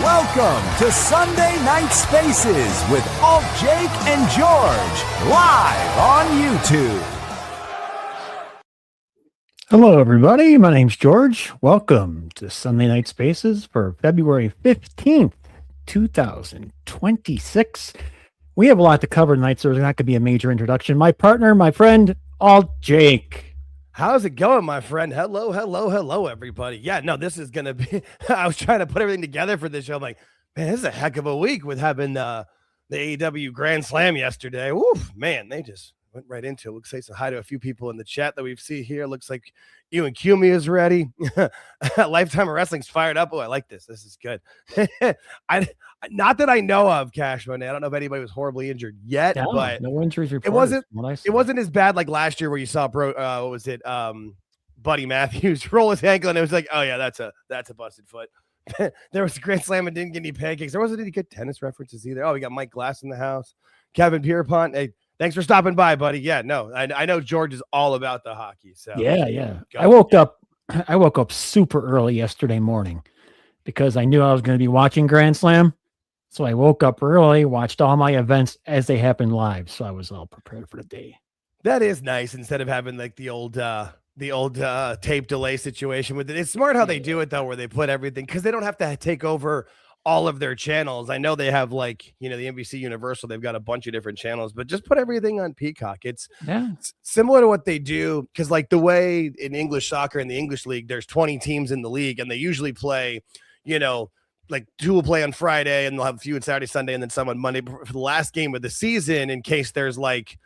Welcome to Sunday Night Spaces with AltJake and George, live on YouTube. Hello, everybody. My name's George. Welcome to Sunday Night Spaces for February 15th, 2026. We have a lot to cover tonight, so there's not going to be a major introduction. My partner, my friend, AltJake. How's it going, my friend? Hello, everybody. Yeah, no, this is going to be, I was trying to put everything together for this show. I'm like, man, this is a heck of a week with having the AEW Grand Slam yesterday. Woof, man, they just went right into it. Looks like say hi to a few people in the chat that we see here. Looks like you and Kumi is ready. Lifetime of Wrestling's fired up. Oh, I like this. This is good. Not that I know of, Cashman. I don't know if anybody was horribly injured yet, but no injuries reported. It wasn't as bad like last year where you saw Buddy Matthews roll his ankle and it was like, oh yeah, that's a busted foot. There was a Grand Slam and didn't get any pancakes. There wasn't any good tennis references either. Oh, we got Mike Glass in the house. Kevin Pierpont. Hey, thanks for stopping by, buddy. Yeah, no, I know George is all about the hockey. So yeah. I woke up super early yesterday morning because I knew I was going to be watching Grand Slam. So I woke up early, watched all my events as they happened live. So I was all prepared for the day. That is nice instead of having like the old tape delay situation with it. It's smart how they do it though, where they put everything because they don't have to take over all of their channels. I know they have like, the NBC Universal, they've got a bunch of different channels, but just put everything on Peacock. It's similar to what they do because like the way in English soccer in the English league, there's 20 teams in the league and they usually play, like two will play on Friday and they'll have a few on Saturday, Sunday, and then some on Monday for the last game of the season in case there's like,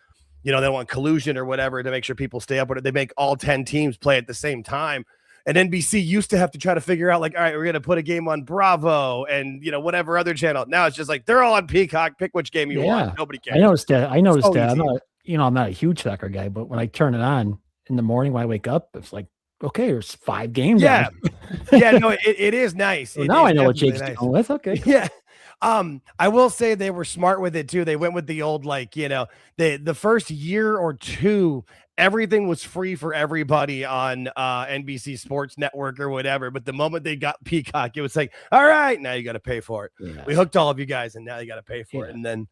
they want collusion or whatever to make sure people stay up with it. They make all 10 teams play at the same time. And NBC used to have to try to figure out like, all right, we're going to put a game on Bravo and, whatever other channel. Now it's just like, they're all on Peacock. Pick which game you want. Nobody cares. I noticed that. I'm not a huge soccer guy, but when I turn it on in the morning when I wake up, it's like, okay, there's 5 games. Yeah. No, it is nice. Well, now I know what Jake's doing with. Okay. Yeah. I will say they were smart with it too. They went with the old, like, the first year or two, everything was free for everybody on NBC Sports Network or whatever. But the moment they got Peacock, it was like, all right, now you got to pay for it. Yeah. We hooked all of you guys and now you got to pay for it. And then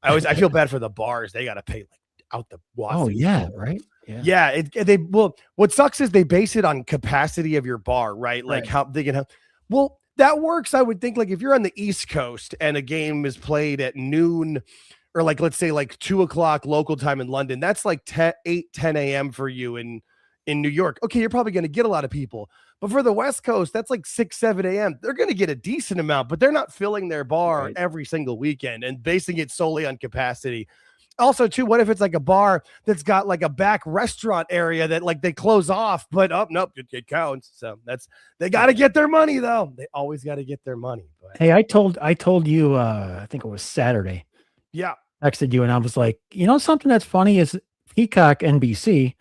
I feel bad for the bars. They got to pay like out the wazoo. Oh yeah. Right. Yeah. What sucks is they base it on capacity of your bar, right? Like how they can have, that works. I would think like if you're on the East Coast and a game is played at noon or like, let's say like 2:00 local time in London, that's like 10 a.m. for you in New York. Okay. You're probably going to get a lot of people, but for the West Coast, that's like 6, 7 a.m. They're going to get a decent amount, but they're not filling their bar every single weekend and basing it solely on capacity. Also, too, what if it's like a bar that's got like a back restaurant area that like they close off, but nope, it counts. So they got to get their money though. They always got to get their money. But. Hey, I told you, I think it was Saturday. Yeah. Texted you and I was like, something that's funny is Peacock NBC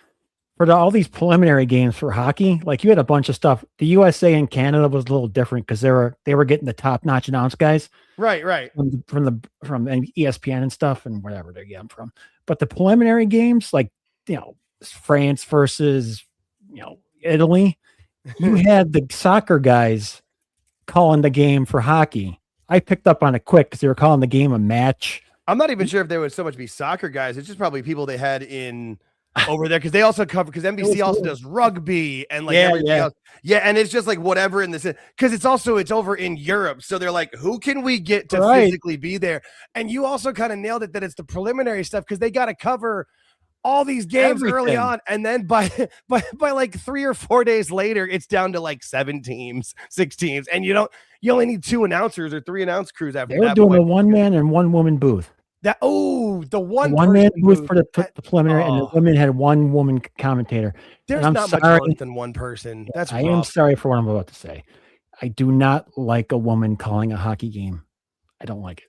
for all these preliminary games for hockey. Like you had a bunch of stuff. The USA and Canada was a little different because they were getting the top notch announced guys. Right. From ESPN and stuff and wherever they're getting from. But the preliminary games, like, France versus, Italy, you had the soccer guys calling the game for hockey. I picked up on it quick because they were calling the game a match. I'm not even sure if there would so much be soccer guys. It's just probably people they had in over there because they also cover because NBC also does rugby and like everything else. Yeah, and it's just like whatever in this because it's over in Europe. So they're like, who can we get to physically be there? And you also kind of nailed it that it's the preliminary stuff because they got to cover all these games early on, and then by like 3 or 4 days later, it's down to like 7 teams, 6 teams, and you only need 2 announcers or 3 announce crews after that. They were doing a 1-man and 1-woman booth. The one man booth for the preliminary, and the women had 1 woman commentator. There's not much more than 1 person. That's I am sorry for what I'm about to say. I do not like a woman calling a hockey game. I don't like it.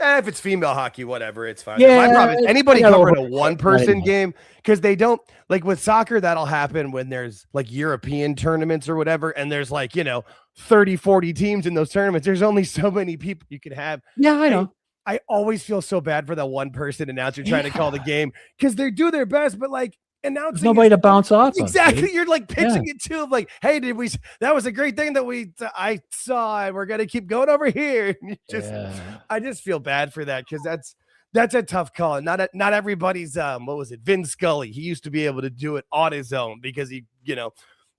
If it's female hockey, whatever, it's fine. Yeah, my problem is anybody covering a 1-person game because they don't like with soccer. That'll happen when there's like European tournaments or whatever, and there's like 30, 40 teams in those tournaments. There's only so many people you can have. Yeah, I know. I always feel so bad for that 1-person announcer trying to call the game because they do their best, but like announcing. There's nobody to bounce off. Exactly. Of, You're like pitching it to like, hey, that was a great thing that I saw, and we're gonna keep going over here. I just feel bad for that, because that's a tough call. And not everybody's what was it? Vin Scully. He used to be able to do it on his own because he,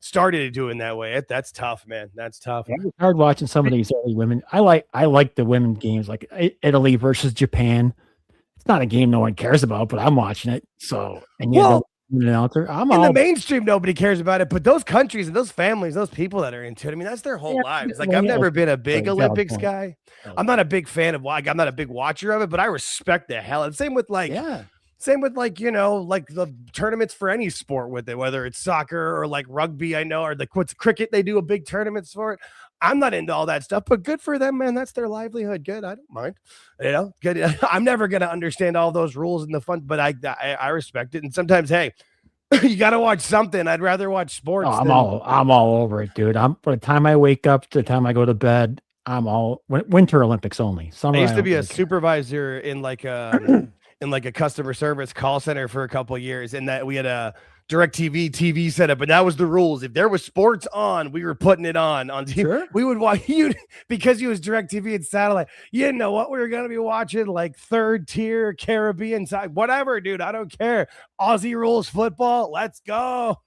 started doing that way. That's tough, man. That's tough. Yeah, it's hard watching some of these early women. I like the women games, like Italy versus Japan. It's not a game no one cares about, but I'm watching it. So, and announcer, the mainstream, nobody cares about it, but those countries and those families, those people that are into it, I mean, that's their whole lives. Like, I've never been a big Olympics guy. I'm not a big fan of, I'm not a big watcher of it, but I respect the hell. And same with like the tournaments for any sport with it, whether it's soccer or like rugby, I know, or what's cricket, they do a big tournaments for it. I'm not into all that stuff, but good for them, man. That's their livelihood. Good. I don't mind, good. I'm never going to understand all those rules and the fun, but I respect it. And sometimes, hey, you got to watch something. I'd rather watch sports. I'm all over it, dude. From the time I wake up to the time I go to bed, I'm all Winter Olympics only. Summer, I used to be a supervisor in like a customer service call center for a couple of years, and that we had a DirecTV TV setup, and that was the rules. If there was sports on, we were putting it on TV. Sure. We would watch because you was DirecTV and satellite. You didn't know what we were going to be watching, like third tier Caribbean side, whatever, dude. I don't care. Aussie rules football. Let's go.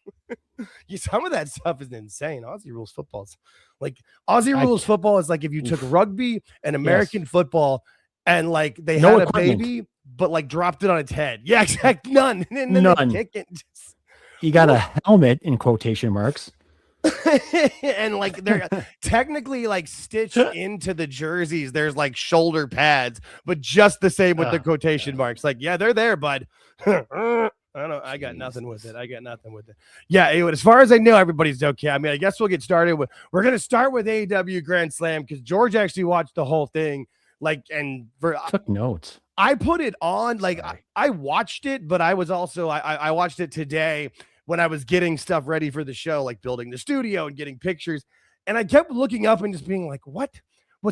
Some of that stuff is insane. Aussie rules football is like rules football is like if you took rugby and American football and like they had a baby, but like dropped it on its head. Yeah, exactly. None. You got a helmet in quotation marks. And like they're technically like stitched into the jerseys. There's like shoulder pads, but just the same with the quotation marks. Like, yeah, they're there, bud. I don't know. I got nothing with it. Yeah, anyway, as far as I know, everybody's okay. I mean, I guess we'll get started with. We're gonna start with AEW Grand Slam because George actually watched the whole thing. Took notes. I put it on, like I watched it, but I was also I watched it today when I was getting stuff ready for the show, like building the studio and getting pictures, and I kept looking up and just being like, what?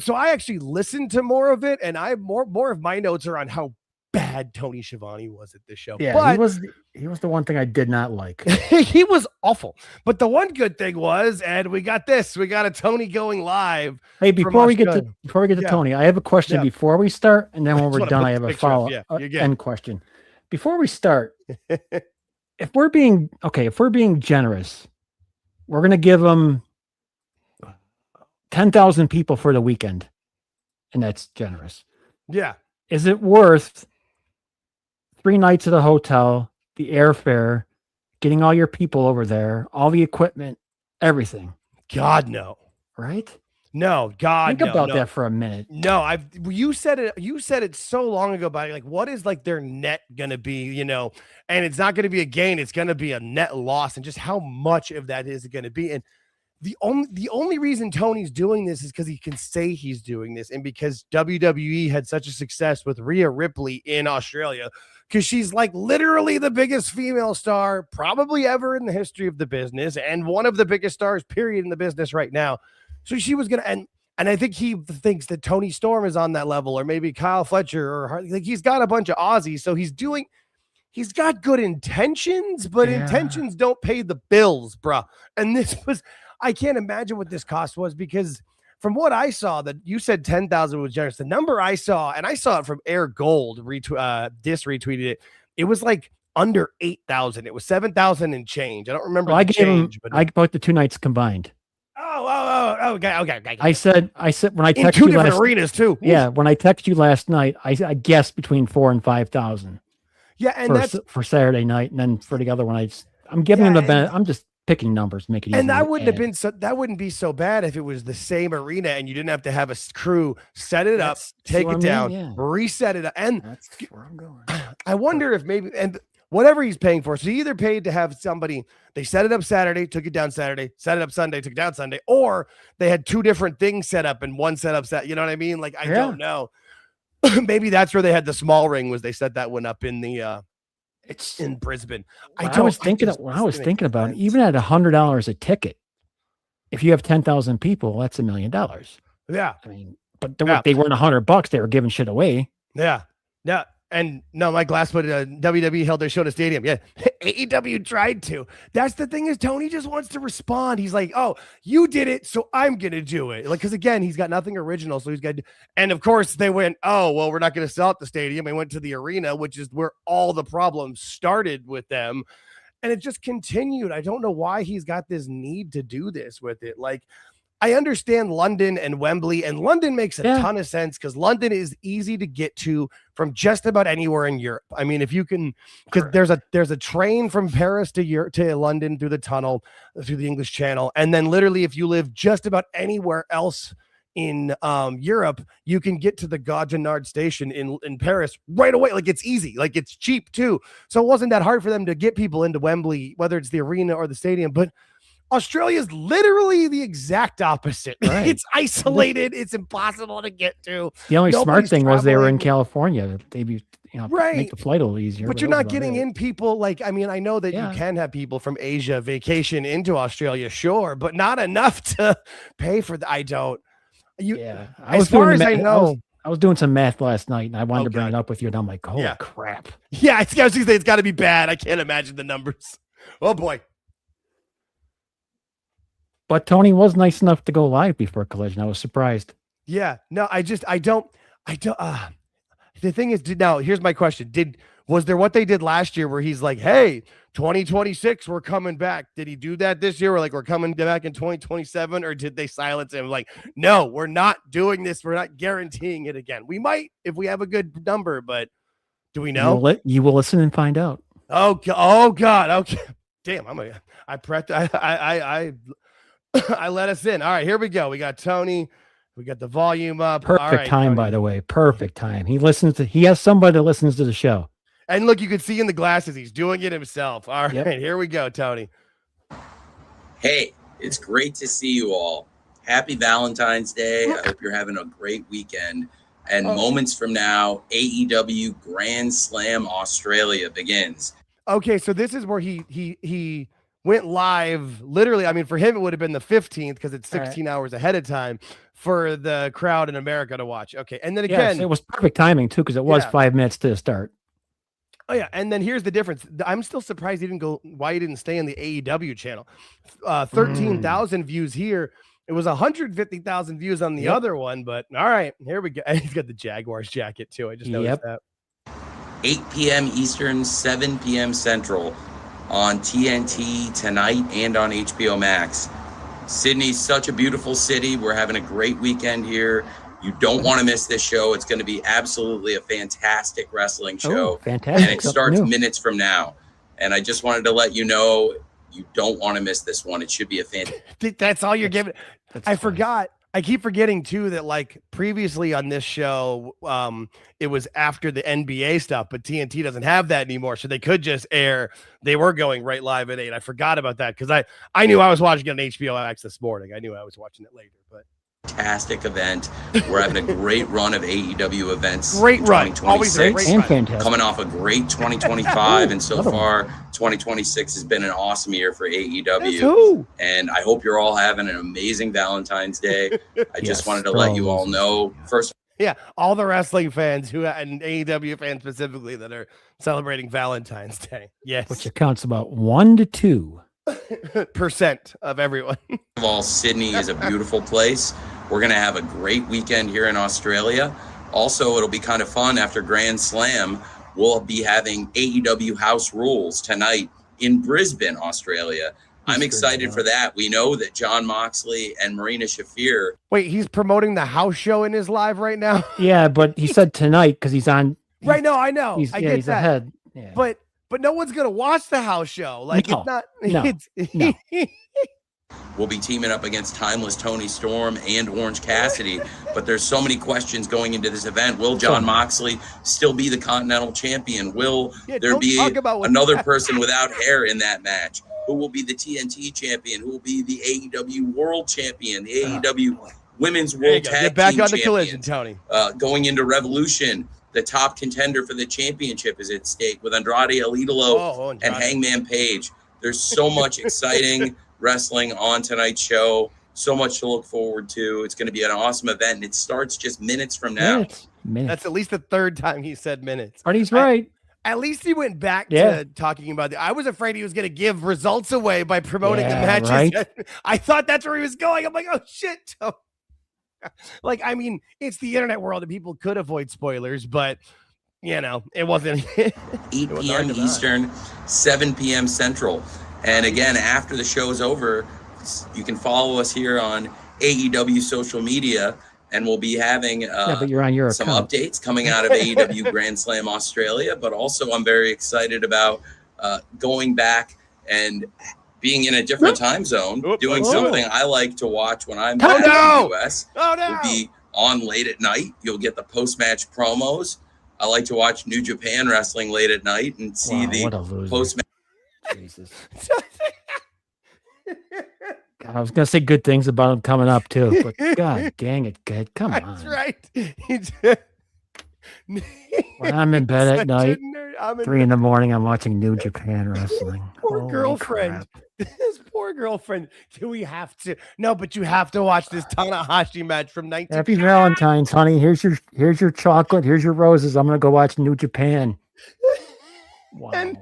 So I actually listened to more of it, and more of my notes are on how bad Tony Schiavone was at this show. Yeah, but he was the one thing I did not like. He was awful. But the one good thing was, and we got a Tony going live. Hey, before we get to Tony, I have a question before we start, and then when we're done, I have a follow-up end question. Before we start, if we're being generous, we're gonna give them 10,000 people for the weekend, and that's generous. Yeah. Is it worth 3 nights at a hotel, the airfare, getting all your people over there, all the equipment, everything? God, no. Right? No, God, think about that for a minute. No, you said it so long ago, but like, what is like their net gonna be, and it's not gonna be a gain, it's gonna be a net loss, and just how much of that is it gonna be? And the only reason Tony's doing this is because he can say he's doing this, and because WWE had such a success with Rhea Ripley in Australia, because she's like literally the biggest female star probably ever in the history of the business, and one of the biggest stars, period, in the business right now. So she was gonna, and I think he thinks that Tony Storm is on that level, or maybe Kyle Fletcher, or like he's got a bunch of Aussies, so he's got good intentions, but intentions don't pay the bills, bruh. And this was. I can't imagine what this cost was, because from what I saw, that you said 10,000 was generous. The number I saw, and I saw it from Air Gold, retweeted it. It was like under 8,000. It was 7,000 and change. I don't remember. Well, I bought the 2 nights combined. Okay. I said when I texted you last arenas too. Yeah, when I texted you last night, I guessed between 4,000 and 5,000. Yeah, and that's for Saturday night, and then for the other one, I'm giving them the benefit. I'm just picking numbers, make it easy. And that wouldn't be so bad if it was the same arena and you didn't have to have a crew set it up, take it down, reset it up. And that's where I'm going. I wonder if maybe, and whatever he's paying for, so he either paid to have somebody, they set it up Saturday, took it down Saturday, set it up Sunday, took it down Sunday, or they had 2 different things set up and one set up, you know what I mean? Like, I don't know. Maybe that's where they had the small ring, was they set that one up in the it's in Brisbane. I was thinking about it, even at $100 a ticket, if you have 10,000 people, that's $1 million. Yeah. I mean, but they weren't $100. They were giving shit away. Yeah. Yeah. And no, my glass put WWE held their show at a stadium. Yeah, AEW tried to. That's the thing is Tony just wants to respond. He's like, oh, you did it, so I'm going to do it. Like, because again, he's got nothing original. So he's got, and of course they went, oh, well, we're not going to sell at the stadium. They went to the arena, which is where all the problems started with them. And it just continued. I don't know why he's got this need to do this with it. Like, I understand London and Wembley, and London makes a ton of sense because London is easy to get to from just about anywhere in Europe. I mean, if you can, because there's a train from Paris to London through the tunnel, through the English Channel, and then literally if you live just about anywhere else in Europe, you can get to the Gare du Nord station in Paris right away. Like, it's easy, like it's cheap too. So it wasn't that hard for them to get people into Wembley, whether it's the arena or the stadium. But Australia is literally the exact opposite. Right. It's isolated. It's impossible to get to. The only smart thing was they were in California. Maybe, make the flight a little easier. But you're not getting in people. Like, I mean, I know that you can have people from Asia vacation into Australia, sure, but not enough to pay for the. I don't. As far as I know, I was doing some math last night, and I wanted to bring it up with you, and I'm like, holy crap. Yeah, I was going to say it's got to be bad. I can't imagine the numbers. Oh boy. But Tony was nice enough to go live before Collision. I was surprised. Yeah, no, I don't. The thing is, now here's my question. Was there what they did last year where he's like, hey, 2026, we're coming back. Did he do that this year? Or like, we're coming back in 2027? Or did they silence him? Like, no, we're not doing this. We're not guaranteeing it again. We might if we have a good number, but do we know? You will listen and find out. Oh God. Okay. Damn, I let us in. All right, here we go. We got Tony. We got the volume up. Perfect time, Tony. By the way. Perfect time. He has somebody that listens to the show. And look, you can see in the glasses, he's doing it himself. All right, Here we go, Tony. Hey, it's great to see you all. Happy Valentine's Day. I hope you're having a great weekend. And moments from now, AEW Grand Slam Australia begins. Okay, so this is where he went live literally. I mean, for him, it would have been the 15th because it's 16 hours ahead of time for the crowd in America to watch. Okay. And then again, it was perfect timing too, because it was 5 minutes to start. Oh yeah. And then here's the difference. I'm still surprised why he didn't stay on the AEW channel. 13,000 views here. It was 150,000 views on the other one, but all right, here we go. And he's got the Jaguars jacket too. I just noticed that. 8 p.m. Eastern, 7 p.m. Central. On TNT tonight and on HBO Max. Sydney's such a beautiful city. We're having a great weekend here. You don't want to miss this show. It's going to be absolutely a fantastic wrestling show. Fantastic. And it starts minutes from now. And I just wanted to let you know, you don't want to miss this one. It should be a fantastic. That's all you're giving. I forgot. I keep forgetting too that like previously on this show, it was after the NBA stuff, but TNT doesn't have that anymore, so they could just air. They were going right live at 8. I forgot about that because I knew I was watching it on HBO Max this morning. I knew I was watching it later, but fantastic event. We're having a great run of AEW events. Great run. Always and fantastic. Coming off a great 2025, and so far 2026 has been an awesome year for AEW. And I hope you're all having an amazing Valentine's Day. I just wanted to let you all know first. Yeah, all the wrestling fans and AEW fans specifically that are celebrating Valentine's Day. Yes, which accounts about 1 to 2% of everyone. First of all, Sydney is a beautiful place. We're going to have a great weekend here in Australia. Also, it'll be kind of fun after Grand Slam. We'll be having AEW House Rules tonight in Brisbane, Australia. I'm excited for that. We know that John Moxley and Marina Shafir. Wait, he's promoting the house show in his live right now? Yeah, but he said tonight because he's on. Right, no, I know. He's that. Ahead. Yeah. But no one's going to watch the house show. Like, no, it's not. No. We'll be teaming up against Timeless Tony Storm and Orange Cassidy, but there's so many questions going into this event. Will John Moxley still be the Continental Champion? Will there be another person without hair in that match? Who will be the TNT Champion? Who will be the AEW World Champion? The AEW Women's World Tag Get back Team on the Champion? Collision, Tony. Going into Revolution, the top contender for the championship is at stake with Andrade El Idolo and Hangman Page. There's so much exciting wrestling on tonight's show. So much to look forward to. It's going to be an awesome event, and it starts just minutes from now. Minutes. That's at least the third time he said minutes. Artie's right. At least he went back to talking about I was afraid he was going to give results away by promoting the matches. Right? I thought that's where he was going. I'm like, oh shit. Like, I mean, it's the internet world and people could avoid spoilers, but you know, it wasn't 8 p.m. Eastern, 7 p.m. Central. And again, after the show is over, you can follow us here on AEW social media, and we'll be having but you're on your some account. Updates coming out of AEW Grand Slam Australia. But also, I'm very excited about going back and being in a different time zone, doing something I like to watch when I'm back in the US. We'll be on late at night. You'll get the post-match promos. I like to watch New Japan Wrestling late at night and see the post-match. Jesus. God, I was gonna say good things about him coming up too, but God dang it, kid, come on. That's right. When I'm in bed at night, 3 a.m, I'm watching New Japan Wrestling. Poor girlfriend. This poor girlfriend. Do we have to? No, but you have to watch this Tanahashi match from 19. Happy Valentine's, honey. Here's your chocolate. Here's your roses. I'm gonna go watch New Japan. Wow.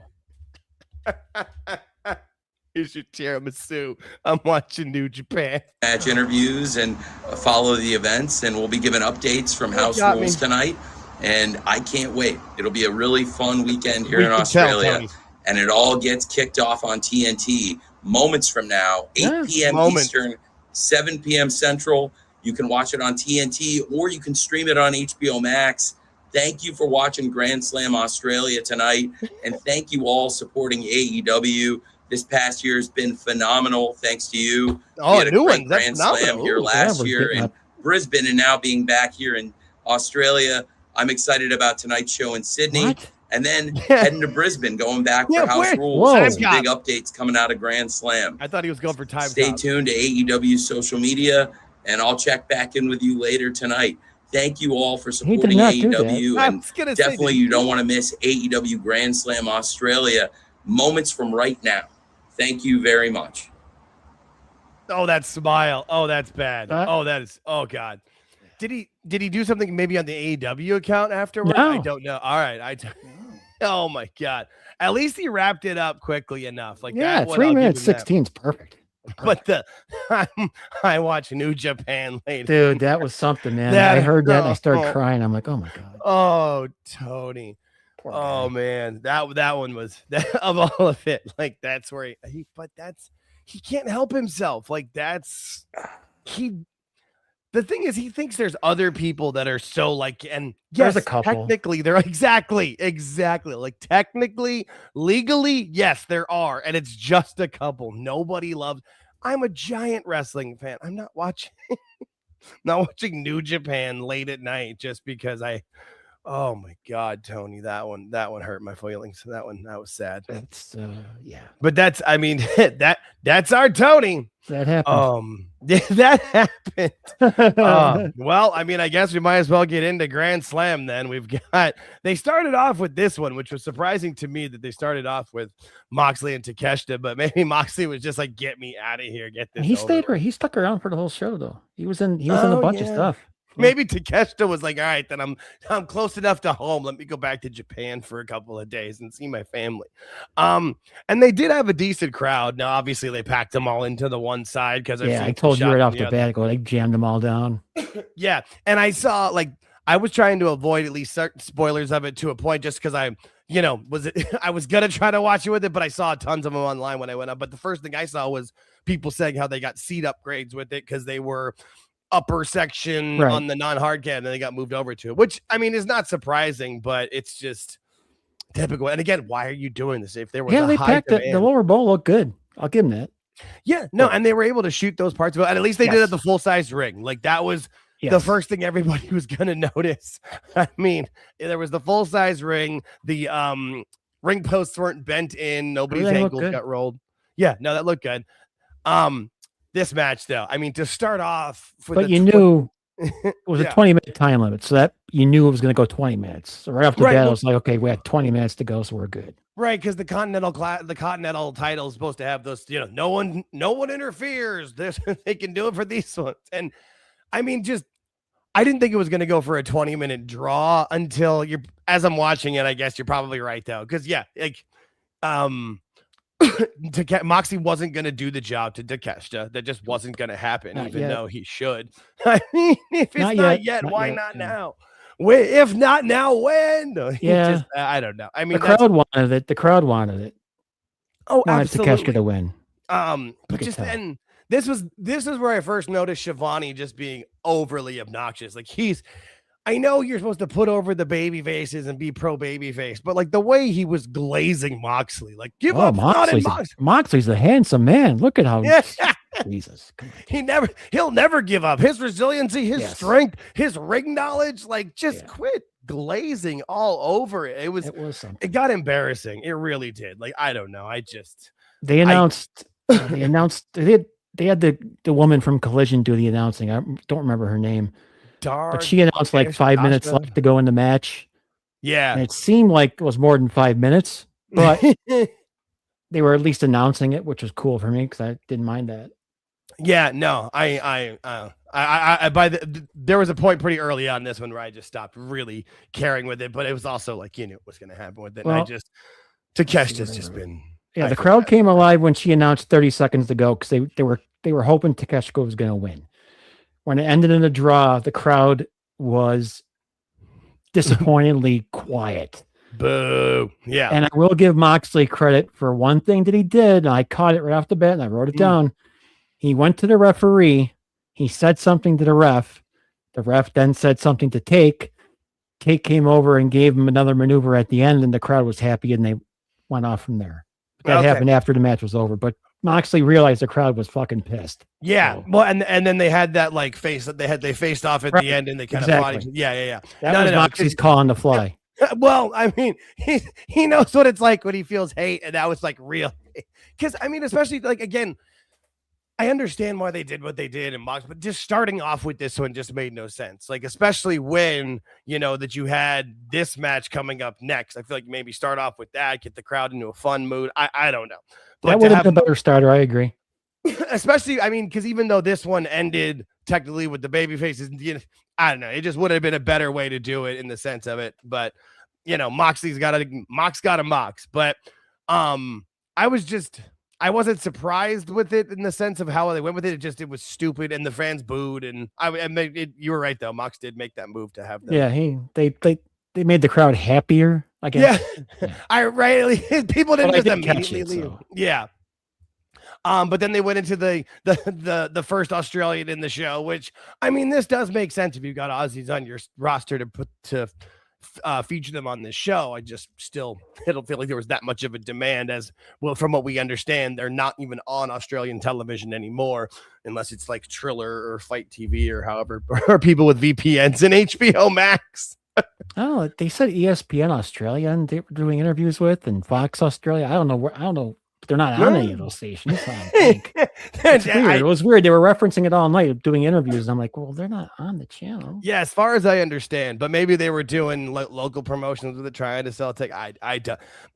Here's your tiramisu. I'm watching New Japan. Match interviews and follow the events, and we'll be giving updates from House Rules tonight. And I can't wait. It'll be a really fun weekend here in Australia. And it all gets kicked off on TNT moments from now, 8 p.m. Eastern, 7 p.m. Central. You can watch it on TNT, or you can stream it on HBO Max. Thank you for watching Grand Slam Australia tonight. And thank you all supporting AEW. This past year has been phenomenal. Thanks to you. We had a great Grand Slam here last year in Brisbane, and now being back here in Australia. I'm excited about tonight's show in Sydney. And then heading to Brisbane, going back for House Rules. Some big updates coming out of Grand Slam. I thought he was going for time. Stay tuned to AEW social media, and I'll check back in with you later tonight. Thank you all for supporting AEW. And definitely you don't want to miss AEW Grand Slam Australia moments from right now. Thank you very much. Oh, that smile. Oh, that's bad. Oh, God. Did he do something maybe on the AEW account afterward? No. I don't know. All right. Oh my God. At least he wrapped it up quickly enough. Like 3 minutes 16 is perfect. But I watch New Japan later. Dude, that was something, man. I heard that and I started crying. I'm like, oh my God. Oh, Tony. Oh man, that one was of all of it. Like that's where he can't help himself. Like the thing is, he thinks there's other people that are so like, and yes, there's a couple. Technically, they're exactly. Like technically, legally, yes, there are, and it's just a couple. Nobody loves. I'm a giant wrestling fan. I'm not watching New Japan late at night just because oh my God, Tony, that one hurt my feelings. That was sad. That's But that's that's our Tony. That happened. That happened. Well, I mean, I guess we might as well get into Grand Slam then. They started off with this one, which was surprising to me that they started off with Moxley and Takeshita, but maybe Moxley was just like, get me out of here, get this. He stuck around for the whole show though. He was in a bunch of stuff. Maybe Takeshita was like, all right, then I'm close enough to home. Let me go back to Japan for a couple of days and see my family. And they did have a decent crowd. Now, obviously, they packed them all into the one side because I told you right off the bat, they jammed them all down. Yeah, and I saw I was trying to avoid at least certain spoilers of it to a point, just because I was gonna try to watch it with it, but I saw tons of them online when I went up. But the first thing I saw was people saying how they got seat upgrades with it because they were upper section on the non-hard cap and they got moved over to it, which I mean is not surprising, but it's just typical. And again, why are you doing this? If there was they packed the lower bowl looked good. I'll give them that. Yeah, no, and they were able to shoot those parts of it, and at least they did at the full-size ring. Like that was the first thing everybody was gonna notice. I mean, there was the full-size ring, the ring posts weren't bent in, nobody's ankles got rolled. Yeah, no, that looked good. This match, though, I mean, to start off, knew it was a 20-minute time limit, so that you knew it was going to go 20 minutes. So right off the bat, I was like, okay, we had 20 minutes to go, so we're good. Right, because the Continental title is supposed to have those, no one interferes. They can do it for these ones. And I mean, I didn't think it was going to go for a 20-minute draw until as I'm watching it, I guess you're probably right though. Because Moxley wasn't going to do the job to Takeshita. That just wasn't going to happen, even though he should. I mean, if it's not yet, why not now? If not now, when? I don't know. I mean, the crowd wanted it. The crowd wanted it. Oh, absolutely. Takeshita to win. But just then, this is where I first noticed Shivani just being overly obnoxious. Like I know you're supposed to put over the baby faces and be pro baby face, but like the way he was glazing Moxley, like give up. Moxley's a handsome man. Look at how Jesus. He'll never give up. His resiliency, his strength, his ring knowledge, like just quit glazing all over it. It was something. It got embarrassing. It really did. Like, I don't know. They announced they had the woman from Collision do the announcing. I don't remember her name. But she announced like 5 minutes left to go in the match. Yeah. And it seemed like it was more than 5 minutes, but they were at least announcing it, which was cool for me because I didn't mind that. Yeah, no, there was a point pretty early on this one where I just stopped really caring with it, but it was also like, you knew what was going to happen with it. Well, and Takeshita's just been. Yeah, the crowd came alive when she announced 30 seconds to go because they were hoping Takeshita was going to win. When it ended in a draw, the crowd was disappointingly quiet. Boo. Yeah. And I will give Moxley credit for one thing that he did. And I caught it right off the bat and I wrote it down. He went to the referee. He said something to the ref. The ref then said something to Take. Take came over and gave him another maneuver at the end, and the crowd was happy and they went off from there. That happened after the match was over. But Moxley realized the crowd was fucking pissed. Yeah. So. Well, and then they had that like face that they faced off at the end and they kind of fought. Yeah. That was Moxley's call on the fly. Well, I mean, he knows what it's like when he feels hate, and that was like real. Because I mean, especially like again, I understand why they did what they did in Mox, but just starting off with this one just made no sense. Like, especially when that you had this match coming up next. I feel like maybe start off with that, get the crowd into a fun mood. I don't know. But that would have been a better starter. I agree. Especially, I mean, because even though this one ended technically with the baby faces, I don't know. It just would have been a better way to do it in the sense of it. But Moxley's got a Mox. But I wasn't surprised with it in the sense of how they went with it. It was stupid, and the fans booed. And you were right though. Mox did make that move to have them. Yeah, they made the crowd happier. I guess. Yeah, people didn't just immediately leave. So. Yeah. But then they went into the first Australian in the show, which I mean, this does make sense if you've got Aussies on your roster to feature them on this show. I just still don't feel like there was that much of a demand, as well, from what we understand, they're not even on Australian television anymore, unless it's like Triller or Fight TV or however, or people with VPNs and HBO Max. Oh, they said ESPN Australia and they were doing interviews with, and Fox Australia. I don't know. But they're not on any of those stations. It's weird. It was weird. They were referencing it all night, doing interviews. And I'm like, well, they're not on the channel. Yeah, as far as I understand, but maybe they were doing local promotions with it, trying to sell tech.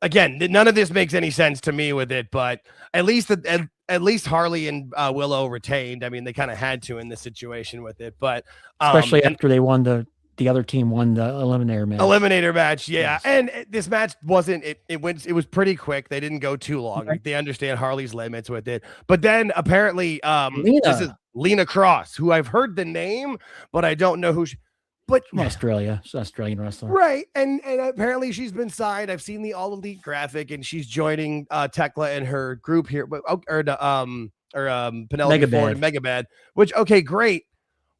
Again, none of this makes any sense to me with it, but at least Harley and Willow retained. I mean, they kind of had to in this situation with it, but especially after they won the other team won the eliminator match. Yeah. Yes. And this match wasn't, it was pretty quick. They didn't go too long. Like, they understand Harley's limits with it. But then apparently this is Lena Cross, who I've heard the name, but I don't know who but from Australia. She's an Australian wrestler. Right. And apparently she's been signed. I've seen the All Elite graphic, and she's joining Tekla and her group here, Penelope Ford and Megabad, which, okay, great.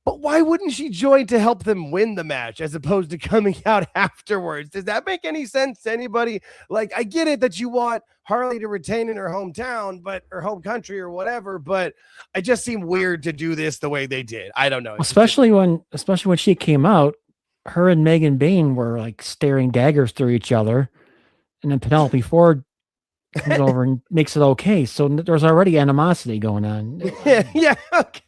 But why wouldn't she join to help them win the match as opposed to coming out afterwards? Does that make any sense to anybody? Like, I get it that you want Harley to retain in her hometown, but her home country or whatever, but it just seemed weird to do this the way they did. I don't know. Especially when she came out, her and Megan Bain were like staring daggers through each other. And then Penelope Ford comes over and makes it okay. So there's already animosity going on. Yeah. Okay.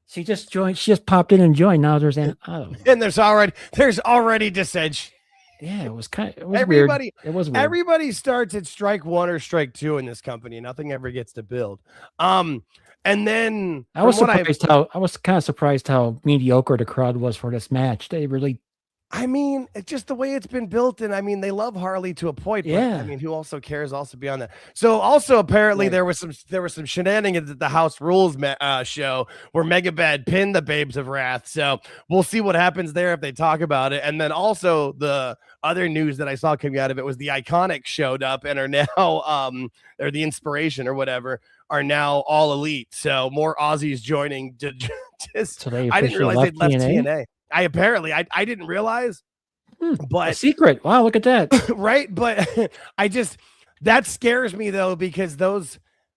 She just joined. She just popped in and joined. Now there's and there's already dissension. Yeah, it was it was Everybody, weird. It was weird. Everybody starts at strike 1 or strike 2 in this company. Nothing ever gets to build. And then I was kind of surprised how mediocre the crowd was for this match. They really, I mean, it's just the way it's been built, and I mean, they love Harley to a point. But, yeah. I mean, who also cares? Also beyond that. So, also apparently Right. there was some shenanigans at the House Rules show where Megabad pinned the Babes of Wrath. So we'll see what happens there if they talk about it. And then also the other news that I saw coming out of it was the Iconics showed up and are now or the Inspiration or whatever are now all elite. So more Aussies joining. So I didn't realize they'd left TNA. I didn't realize, but a secret. Wow, look at that. Right. But that scares me though, because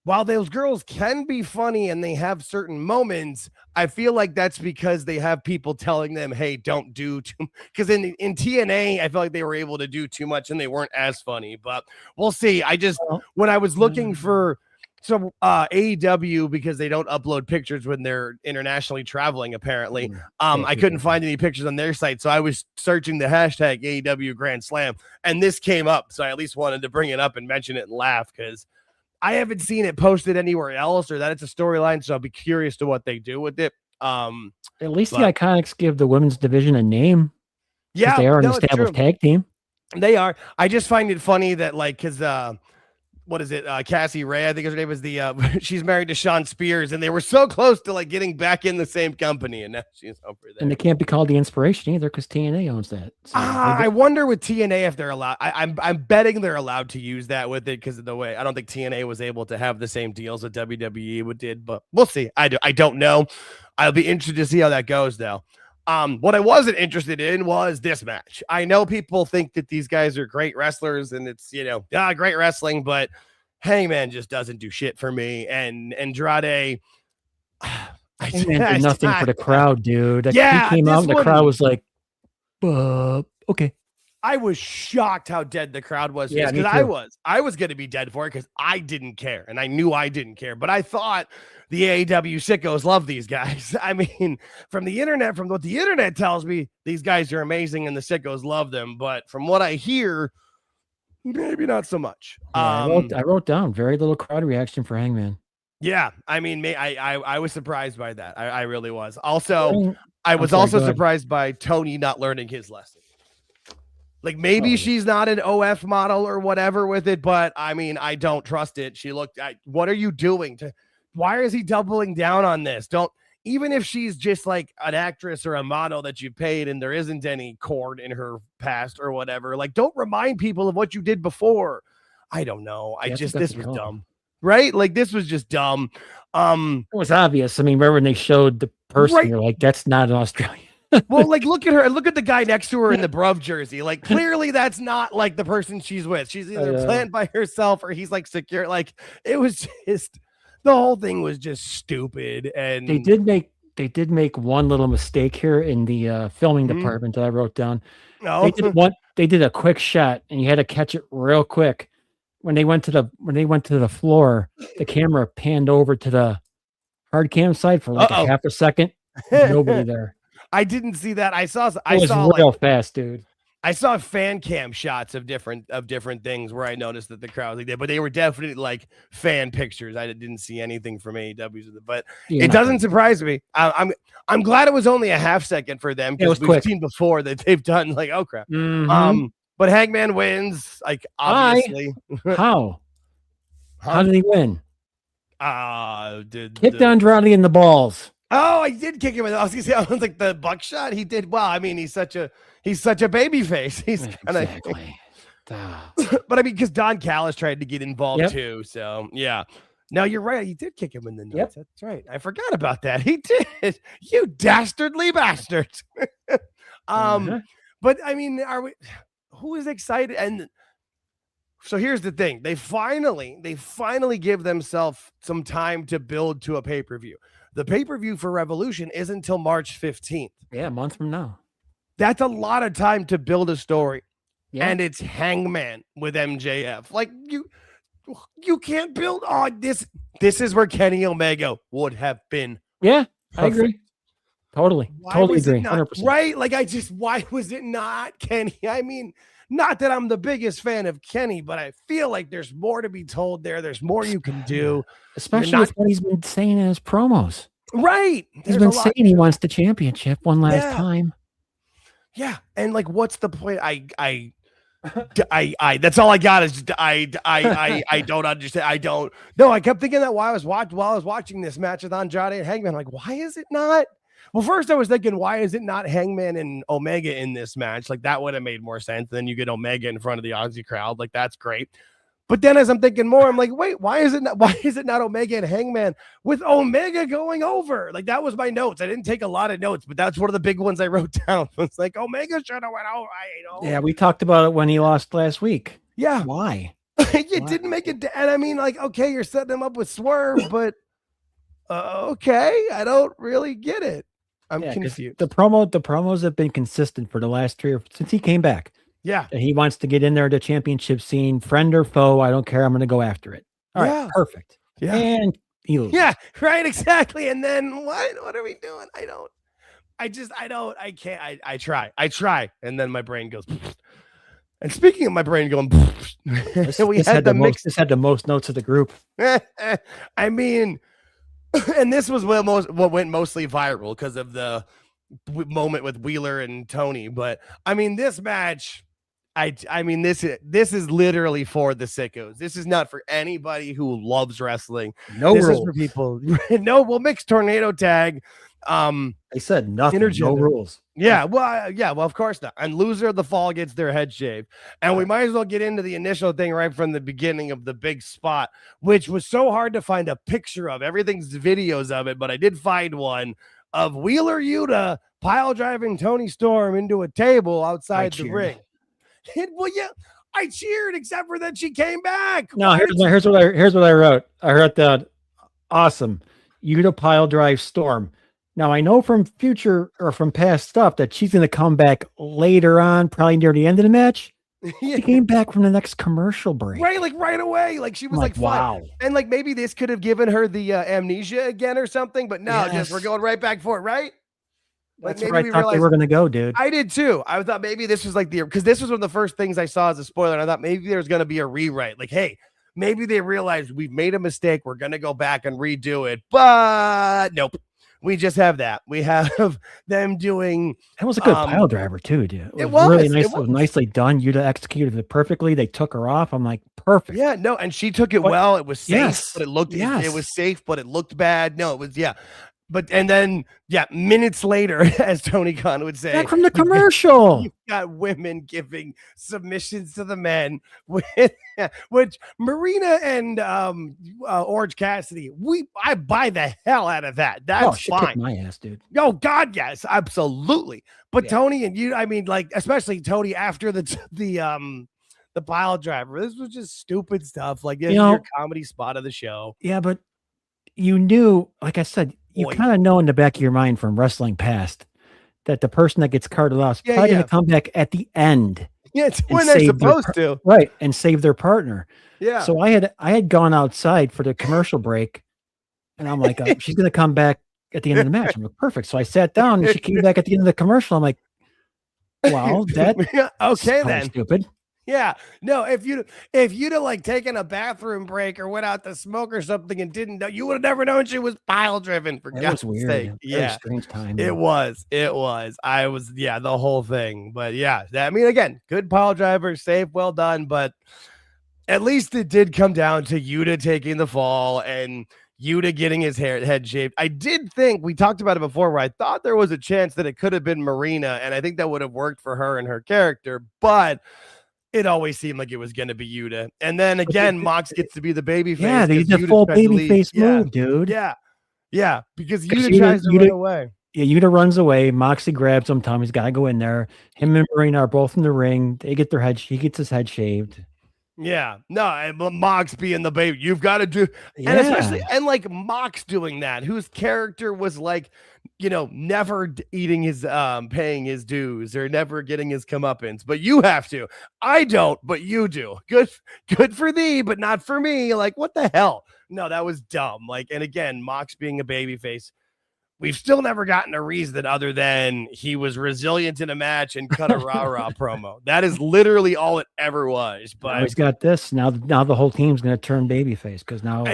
while those girls can be funny and they have certain moments, I feel like that's because they have people telling them, hey, don't do too, because in TNA, I feel like they were able to do too much and they weren't as funny, but we'll see. When I was looking for AEW, because they don't upload pictures when they're internationally traveling, apparently. I couldn't find any pictures on their site. So I was searching the hashtag AEW Grand Slam, and this came up. So I at least wanted to bring it up and mention it and laugh, because I haven't seen it posted anywhere else or that it's a storyline. So I'll be curious to what they do with it. At least the Iconics give the women's division a name. Yeah, they are an established tag team. They are. I just find it funny that, like, because what is it? Cassie Ray, I think her name was she's married to Sean Spears, and they were so close to like getting back in the same company, and now she's over there. And they can't be called the Inspiration either because TNA owns that. So I wonder with TNA if they're allowed. I'm betting they're allowed to use that with it because of the way. I don't think TNA was able to have the same deals that WWE did, but we'll see. I don't know. I'll be interested to see how that goes though. What I wasn't interested in was this match. I know people think that these guys are great wrestlers and it's, great wrestling, but Hangman just doesn't do shit for me. And Andrade, Hangman did nothing for the crowd, dude. He came out and the crowd was like, okay. I was shocked how dead the crowd was. Yeah, because I was going to be dead for it because I didn't care. And I knew I didn't care, but I thought the AEW sickos love these guys. I mean, from what the internet tells me, these guys are amazing and the sickos love them. But from what I hear, maybe not so much. Yeah, I wrote down very little crowd reaction for Hangman. Yeah. I mean, I was surprised by that. I really was. Also, I was surprised by Tony not learning his lesson. Like maybe she's not an OF model or whatever with it, but I mean, I don't trust it. She looked what are you doing why is he doubling down on this? Even if she's just like an actress or a model that you paid and there isn't any cord in her past or whatever, like don't remind people of what you did before. I don't know. This was dumb, right? Like this was just dumb. It was obvious. I mean, remember when they showed the person, right? You're like, that's not an Australian. Well, like look at her and look at the guy next to her in the Bruv jersey. Like clearly that's not like the person she's with. She's either planned by herself or he's like secure. Like it was just the whole thing was just stupid. And they did make one little mistake here in the filming department that I wrote down. No, they did a quick shot and you had to catch it real quick. When they went to the floor, the camera panned over to the hard cam side for like a half a second. Nobody there. I didn't see that. I saw real fast, dude. I saw fan cam shots of different things where I noticed that the crowd like that, but they were definitely like fan pictures. I didn't see anything from AEW, but it doesn't surprise me. I'm glad it was only a half second for them because we've seen before that they've done like crap. Mm-hmm. But Hangman wins, like obviously. How did he win? Kicked Andrade in the balls. Oh, I did kick him. I was gonna say, I was like the buckshot. He did well. I mean, he's such a baby face. He's kind of exactly. But I mean, because Don Callis tried to get involved too. So yeah. No, you're right. He did kick him in the nuts. Yep. That's right. I forgot about that. He did. You dastardly bastards. But I mean, who is excited? And so here's the thing. They finally give themselves some time to build to a pay-per-view. The pay-per-view for Revolution isn't until March 15th. Yeah, a month from now. That's a lot of time to build a story. Yeah. And it's Hangman with MJF. Like you can't build on this. This is where Kenny Omega would have been. Yeah, perfect. I agree. Totally agree. 100%. Right? Like, why was it not Kenny? I mean, not that I'm the biggest fan of Kenny, but I feel like there's more to be told there. There's more you can do. Especially with what he's been saying in his promos. Right. He's been saying he wants the championship one last time. Yeah. And like, what's the point? I that's all I got is I don't understand. I don't know. I kept thinking that while I was watching this match with Andrade and Hangman, like, why is it not? Well, first I was thinking, why is it not Hangman and Omega in this match? Like, that would have made more sense. Then you get Omega in front of the Aussie crowd. Like, that's great. But then as I'm thinking more, I'm like, wait, why is it not Omega and Hangman with Omega going over? Like, that was my notes. I didn't take a lot of notes, but that's one of the big ones I wrote down. It's like, Omega should have went over. Yeah, we talked about it when he lost last week. Yeah. Why? You didn't make it. And I mean, like, okay, you're setting him up with Swerve, but okay, I don't really get it. I'm confused. The promos have been consistent for the last 3 or since he came back. Yeah. And he wants to get in there to championship scene, friend or foe. I don't care. I'm going to go after it. All right. Perfect. Yeah. And he loses. Yeah. Right. Exactly. And then what are we doing? I can't. I try. And then my brain goes. And speaking of my brain going, this had the most notes of the group. I mean, and this was what went mostly viral because of the moment with Wheeler and Tony. But I mean, this match, I mean, this is literally for the sickos. This is not for anybody who loves wrestling. This is for people. We'll mix tornado tag. They said nothing. No rules. Yeah, well, of course not. And loser of the fall gets their head shaved. And we might as well get into the initial thing right from the beginning of the big spot, which was so hard to find a picture of. Everything's videos of it, but I did find one of Wheeler Yuta pile driving Tony Storm into a table outside the ring. I cheered, except for that she came back. No, here's what I wrote. I heard that awesome. Yuta pile drive Storm. Now I know from past stuff that she's going to come back later on, probably near the end of the match. She came back from the next commercial break. Right, like right away. Like she was like wow. And like maybe this could have given her the amnesia again or something, but no, just we're going right back for it, right? That's where I thought they were going to go, dude. I did too. I thought maybe this was like because this was one of the first things I saw as a spoiler. And I thought maybe there's going to be a rewrite. Like, hey, maybe they realized we've made a mistake. We're going to go back and redo it. But nope. We just have that. We have them doing. That was a good pile driver too, dude. It was really nice. It was nicely done. Yuta executed it perfectly. They took her off. I'm like, perfect. Yeah, no, and she took it well. It was safe, but it looked. It was safe, but it looked bad. No, it was But and then minutes later, as Tony Khan would say, back from the commercial, you've got women giving submissions to the men, which Marina and Orange Cassidy, I buy the hell out of that. That's she fine. kicked my ass, dude. Oh God, yes, absolutely. But Tony and you, I mean, like especially Tony after the pile driver, this was just stupid stuff. Like your comedy spot of the show. Yeah, but you knew, like I said. You kind of know in the back of your mind from wrestling past that the person that gets carted off is probably going to come back at the end. Yeah, it's when they're supposed to. Right, and save their partner. Yeah. So I had gone outside for the commercial break, and I'm like, she's going to come back at the end of the match. I'm like, perfect. So I sat down, and she came back at the end of the commercial. I'm like, wow, that okay then. Stupid. Yeah, no, if you'd have like taken a bathroom break or went out to smoke or something and didn't know, you would have never known she was pile driven. For God's sake, strange time. It was. I was, the whole thing. But I mean, again, good pile driver, safe, well done. But at least it did come down to Yuta taking the fall and Yuta getting his head shaved. I did think we talked about it before, where I thought there was a chance that it could have been Marina, and I think that would have worked for her and her character, but. It always seemed like it was going to be Yuta. And then again, Mox gets to be the baby face. Yeah, they did the full baby face move, dude. Yeah, because Yuta tries to run away. Yeah, Yuta runs away. Moxie grabs him. Tommy's got to go in there. Him and Marina are both in the ring. They get their head. He gets his head shaved. Yeah, no, and Mox being the baby, you've got to do, and especially, and like Mox doing that, whose character was like, never eating his, paying his dues or never getting his comeuppance, but you have to. I don't, but you do. Good for thee, but not for me. Like, what the hell? No, that was dumb. Like, and again, Mox being a babyface. we've still never gotten a reason other than he was resilient in a match and cut a rah-rah promo. That is literally all it ever was. But now he's got this. Now the whole team's going to turn babyface because now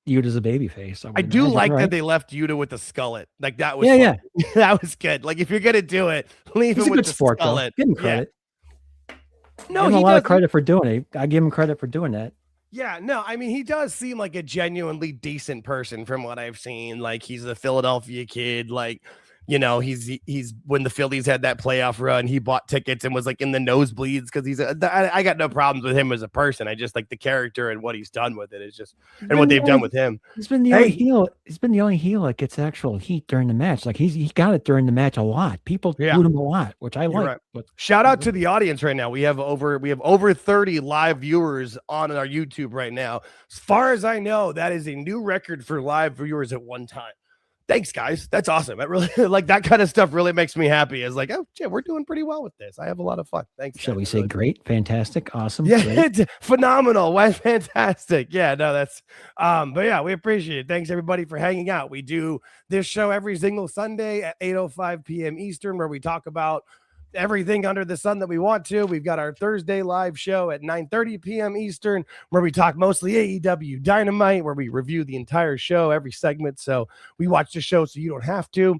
Yuta's a babyface. I do like that they left Yuta with the skullet. Like that was yeah. That was good. Like if you're going to do it, leave him with the skullet. Give him credit. No, give him a lot of credit for doing it. I give him credit for doing that. Yeah, no, I mean, he does seem like a genuinely decent person from what I've seen. Like he's a Philadelphia kid. Like, you know, he's when the Phillies had that playoff run, he bought tickets and was like in the nosebleeds because I got no problems with him as a person. I just like the character and what he's done with it is just and what they've done with him. He's been the only heel. He's been the only heel that gets actual heat during the match. Like he got it during the match a lot. People booed him a lot, which I like. Right. But shout out to the audience right now. We have over 30 live viewers on our YouTube right now. As far as I know, that is a new record for live viewers at one time. Thanks, guys. That's awesome. It really like that kind of stuff really makes me happy. It's like, oh, shit, we're doing pretty well with this. I have a lot of fun. Thanks. Shall we say great, fantastic, awesome? Yeah, great. It's phenomenal. Why fantastic. Yeah, no, that's but yeah, we appreciate it. Thanks everybody for hanging out. We do this show every single Sunday at 8:05 p.m. Eastern, where we talk about everything under the sun that we want to. We've got our Thursday live show at 9:30 p.m. Eastern, where we talk mostly AEW Dynamite, where we review the entire show, every segment. So we watch the show so you don't have to.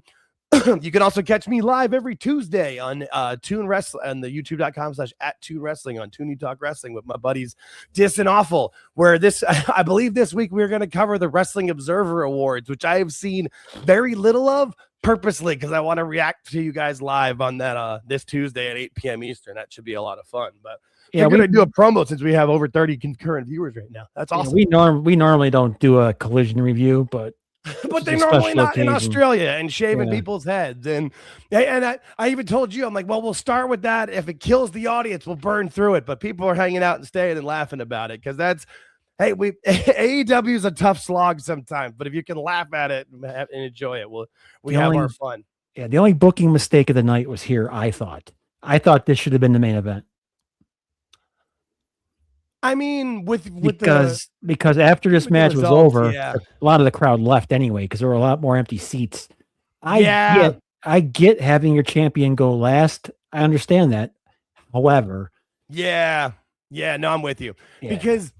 You can also catch me live every Tuesday on Toon Wrestling on the youtube.com/@Toon Wrestling on Toon You Talk Wrestling with my buddies Dis and Awful, where I believe this week we're going to cover the Wrestling Observer Awards, which I have seen very little of purposely because I want to react to you guys live on that this Tuesday at 8 p.m. Eastern. That should be a lot of fun. But yeah, we're going to do a promo since we have over 30 concurrent viewers right now. That's awesome. We normally don't do a collision review, but they normally not occasion. In Australia and shaving people's heads. And I even told you, I'm like, well, we'll start with that. If it kills the audience, we'll burn through it. But people are hanging out and staying and laughing about it because that's, hey, AEW is a tough slog sometimes, but if you can laugh at it and enjoy it, we have our fun. Yeah, the only booking mistake of the night was here, I thought this should have been the main event. I mean, because after this match was over, a lot of the crowd left anyway because there were a lot more empty seats. I get having your champion go last. I understand that. However, no, I'm with you because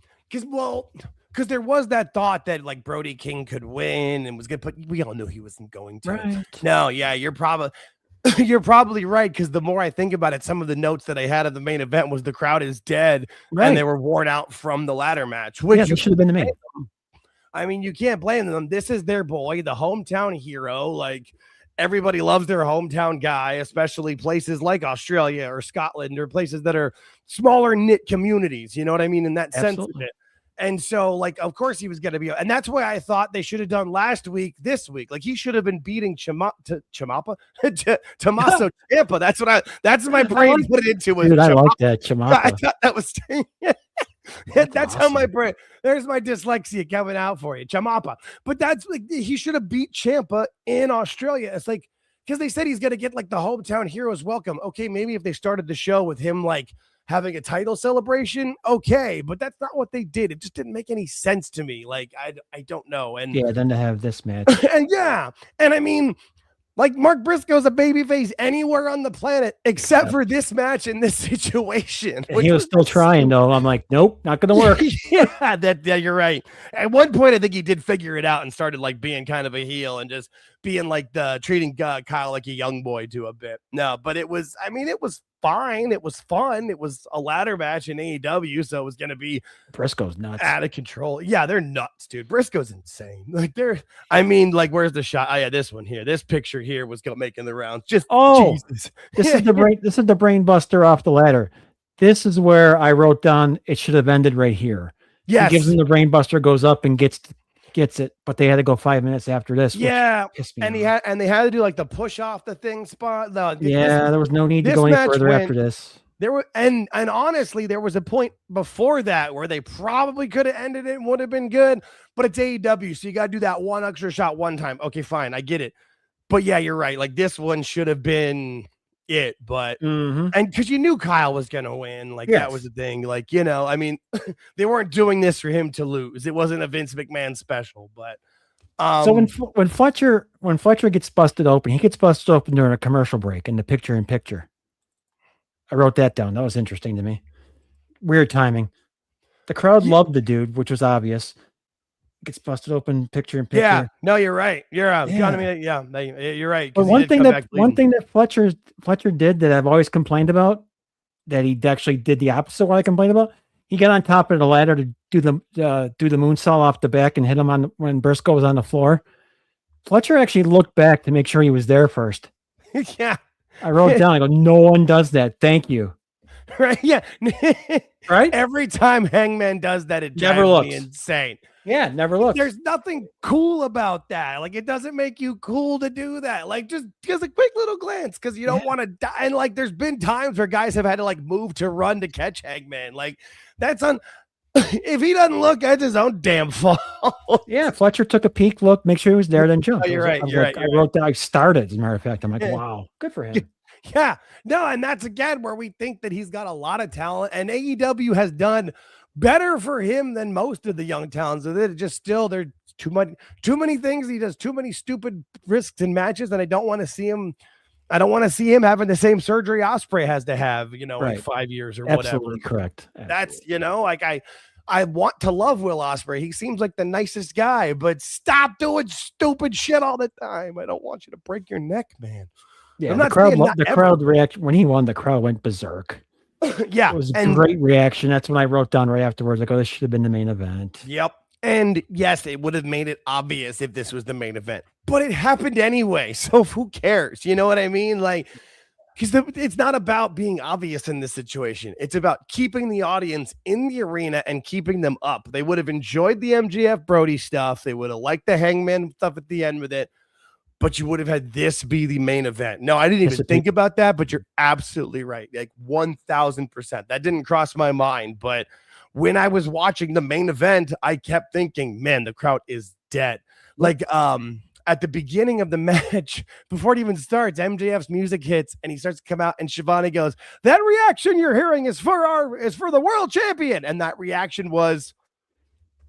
there was that thought that like Brody King could win and was good, but we all knew he wasn't going to. Right. No, yeah, you're probably right because the more I think about it, some of the notes that I had of the main event was the crowd is dead and they were worn out from the ladder match, which should have been the main. I mean, you can't blame them. This is their boy, the hometown hero. Like everybody loves their hometown guy, especially places like Australia or Scotland or places that are smaller knit communities. You know what I mean? In that sense of it. And so, like, of course he was going to be, and that's why I thought they should have done last week, this week. Like, he should have been beating Tommaso Ciampa. That's my brain put it into it. Dude, I like that, Ciampa. I thought that was, that's awesome. How my brain, there's my dyslexia coming out for you, Ciampa. But that's like, he should have beat Ciampa in Australia. It's like, because they said he's going to get like the hometown heroes welcome. Okay, maybe if they started the show with him, like, having a title celebration, okay, but that's not what they did. It just didn't make any sense to me. Like, I don't know. And then to have this match. And I mean, like Mark Briscoe's a babyface anywhere on the planet except for this match in this situation. He was still trying though. I'm like, nope, not gonna work. Yeah, you're right. At one point, I think he did figure it out and started like being kind of a heel and just being like treating Kyle like a young boy to a bit. No, but it was fine. It was fun. It was a ladder match in AEW, so it was going to be Briscoe's nuts, out of control. Yeah, they're nuts, dude. Briscoe's insane. Like where's the shot? Oh yeah, this one here. This picture here was making the rounds. Just Jesus. This is the brain buster off the ladder. This is where I wrote down it should have ended right here. Yes. He gives him the brain buster, goes up and gets it, but they had to go 5 minutes after this. Yeah, and they had to do like the push off the thing spot. There was no need to go any further after this. There were and honestly, there was a point before that where they probably could have ended it and would have been good, but it's AEW, so you got to do that one extra shot one time. Okay, fine, I get it, but yeah, you're right. Like this one should have been it, but and because you knew Kyle was gonna win, like that was the thing. Like, you know, I mean, they weren't doing this for him to lose. It wasn't a Vince McMahon special, but So when Fletcher gets busted open, he gets busted open during a commercial break in the picture-in-picture. I wrote that down. That was interesting to me. Weird timing. The crowd loved the dude, which was obvious. Gets busted open picture-in-picture. Yeah, no, you're right. You're Yeah. you're right. But one thing that Fletcher did that I've always complained about, that he actually did the opposite of what I complained about. He got on top of the ladder to do the moonsault off the back and hit him when Briscoe was on the floor. Fletcher actually looked back to make sure he was there first. Yeah. I wrote it down. I go, no one does that. Thank you. Right. Yeah. Right. Every time Hangman does that, it drives me insane. Yeah. Never looks. There's nothing cool about that. Like, it doesn't make you cool to do that. Like, just a quick little glance, because you don't want to die. And like, there's been times where guys have had to like move to run to catch Hangman. Like, that's if he doesn't look, that's his own damn fault. Yeah. Fletcher took a peek, look, make sure he was there, then jump. Oh, you're right. I wrote down, I started, as a matter of fact. I'm like, wow, good for him. Yeah, no, and that's again where we think that he's got a lot of talent, and AEW has done better for him than most of the young talents. So they're just still, there's too many things. He does too many stupid risks in matches, and I don't want to see him. I don't want to see him having the same surgery Ospreay has to have, in 5 years or whatever. Absolutely correct. Absolutely. That's, like I want to love Will Ospreay. He seems like the nicest guy, but stop doing stupid shit all the time. I don't want you to break your neck, man. Yeah, the crowd reaction when he won, the crowd went berserk. Yeah, it was a great reaction. That's when I wrote down right afterwards. Like, oh, this should have been the main event. Yep. And yes, it would have made it obvious if this was the main event, but it happened anyway. So who cares? You know what I mean? Like, because it's not about being obvious in this situation. It's about keeping the audience in the arena and keeping them up. They would have enjoyed the MJF Brody stuff. They would have liked the Hangman stuff at the end with it. But you would have had this be the main event. No, I didn't even think about that, but you're absolutely right. Like 1000%. That didn't cross my mind. But when I was watching the main event, I kept thinking, man, the crowd is dead. Like at the beginning of the match, before it even starts, MJF's music hits and he starts to come out, and Shivani goes, that reaction you're hearing is for the world champion. And that reaction was,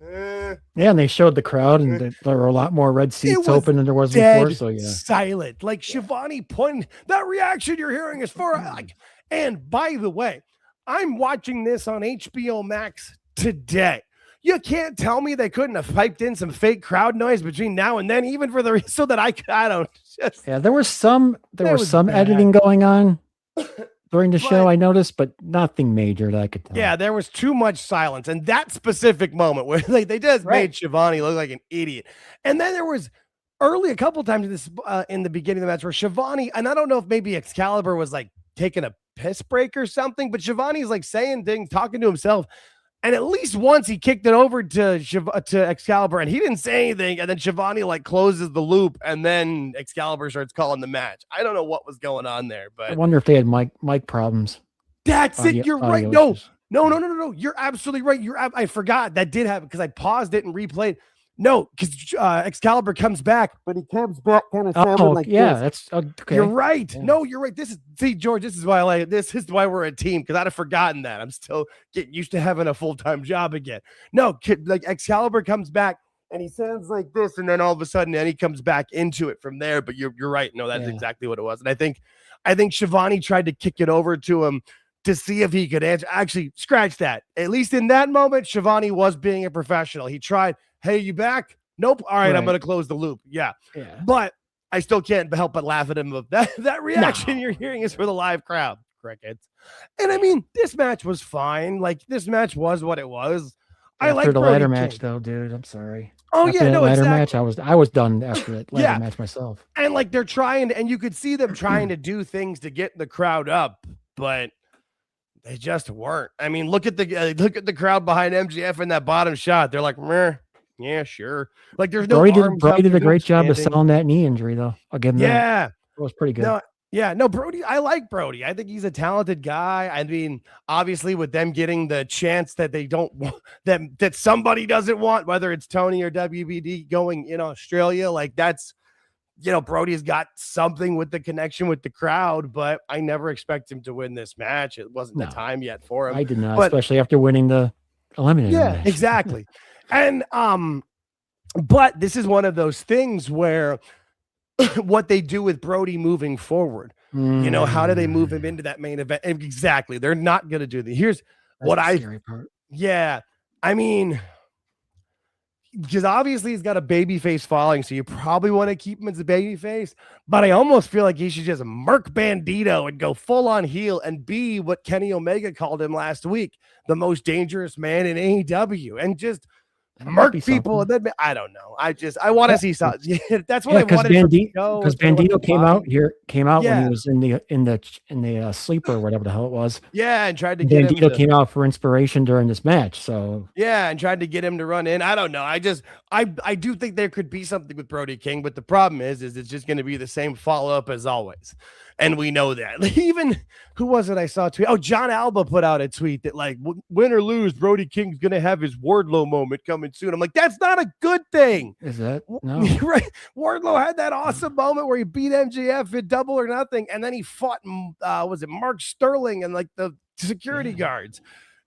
yeah, and they showed the crowd, and there were a lot more red seats open than there was before. So yeah, silent. Like Shivani pointing, that reaction you're hearing is for like. And by the way, I'm watching this on HBO Max today. You can't tell me they couldn't have piped in some fake crowd noise between now and then, even for the so that I don't. Just, yeah, there was some editing going on during the show, I noticed, but nothing major that I could tell. Yeah, there was too much silence. And that specific moment where they just made Shivani look like an idiot. And then there was a couple times in this in the beginning of the match where Shivani, and I don't know if maybe Excalibur was like taking a piss break or something, but Shivani's like saying things, talking to himself. And at least once he kicked it over to Excalibur, and he didn't say anything. And then Shivani like closes the loop, and then Excalibur starts calling the match. I don't know what was going on there, but I wonder if they had mic problems. That's it. You're right. No. You're absolutely right. I forgot that did happen because I paused it and replayed. No, because Excalibur comes back, but he comes back kind of sounding like this. That's okay. You're right. Yeah. No, you're right. George, this is why I like it. This is why we're a team, because I'd have forgotten that. I'm still getting used to having a full-time job again. No, like Excalibur comes back and he sounds like this, and then all of a sudden, then he comes back into it from there. But you're right. No, that's exactly what it was. And I think Shivani tried to kick it over to him to see if he could answer. Actually, scratch that. At least in that moment, Shivani was being a professional. He tried. Hey, you back? Nope. All right, I'm going to close the loop. Yeah. But I still can't help but laugh at him. Of that reaction you're hearing is for the live crowd. Crickets. And I mean, this match was fine. Like, this match was what it was. I like the ladder match, though, dude. I'm sorry. Oh, after yeah, no, ladder exactly. match, I was done after that ladder match myself. And like they're trying, and you could see them trying to do things to get the crowd up, but they just weren't. I mean, look at the crowd behind MJF in that bottom shot. They're like, meh. Yeah, sure. Like there's no. Brody did a great job of selling that knee injury, though. I'll give him that. It was pretty good. No, Brody. I like Brody. I think he's a talented guy. I mean, obviously, with them getting the chance that they don't want, that somebody doesn't want, whether it's Tony or WBD going in Australia, like that's, Brody's got something with the connection with the crowd. But I never expect him to win this match. It wasn't the time yet for him. I did not, especially after winning the eliminator match. Exactly. And But this is one of those things where what they do with Brody moving forward, you know, how do they move him into that main event? Exactly. They're not going to do that. Here's what scary part. Yeah. I mean, because obviously he's got a baby face following, so you probably want to keep him as a baby face, but I almost feel like he should just murk Bandito and go full on heel and be what Kenny Omega called him last week, the most dangerous man in AEW, and just murk people. And then I don't know. I want to see something. That's what I wanted. Because Bandito came out when he was in the sleeper or whatever the hell it was. Yeah, and tried to get Bandito came out for inspiration during this match. So yeah, and tried to get him to run in. I don't know. I do think there could be something with Brody King, but the problem is it's just going to be the same follow up as always. And we know that. Even who was it I saw tweet? Oh, John Alba put out a tweet that like, win or lose, Brody King's going to have his Wardlow moment coming soon. I'm like, that's not a good thing. Is that? No. Right. Wardlow had that awesome moment where he beat MJF at Double or Nothing. And then he fought, was it Mark Sterling and like the security guards.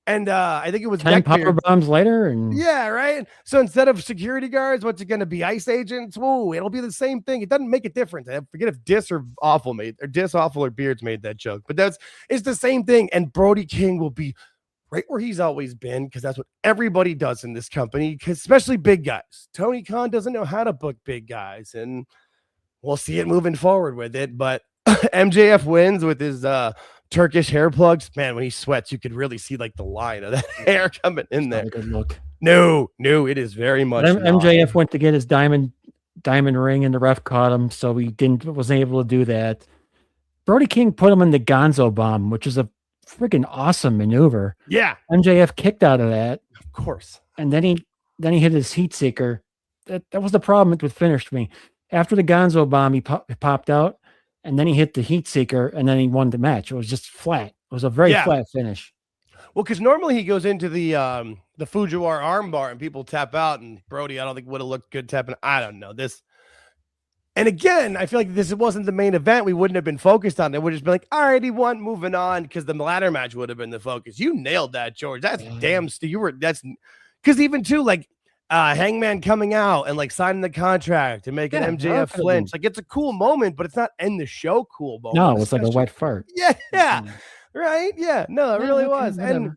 And I think it was 10 power bombs later. And yeah, right. So instead of security guards, what's it going to be? Ice agents? Whoa, it'll be the same thing. It doesn't make a difference. I forget if Dis or Awful or Beards made that joke, but it's the same thing. And Brody King will be right where he's always been, because that's what everybody does in this company, especially big guys. Tony Khan doesn't know how to book big guys, and we'll see it moving forward with it. But MJF wins with his Turkish hair plugs. Man, when he sweats, you could really see like the line of that hair coming in there. Good look. No, it is very much. MJF went to get his diamond ring, and the ref caught him, so he wasn't able to do that. Brody King put him in the Gonzo bomb, which is a freaking awesome maneuver. Yeah, MJF kicked out of that, of course, and then he hit his heat seeker. That was the problem with finish for me. After the Gonzo bomb, he popped out. And then he hit the heat seeker, and then he won the match. It was just flat. It was a very flat finish. Well, because normally he goes into the Fujiwara armbar and people tap out, and Brody, I don't think would have looked good tapping. I don't know this. And again, I feel like this wasn't the main event. We wouldn't have been focused on it. We'd just be like, all right, he won, moving on, because the ladder match would have been the focus. You nailed that, George. That's damn. That's because even too like. Hangman coming out and like signing the contract and making MJF flinch. Like, it's a cool moment, but it's not end the show cool moment. No, it's like a wet fart. Yeah. Right. Yeah. No, it really was. And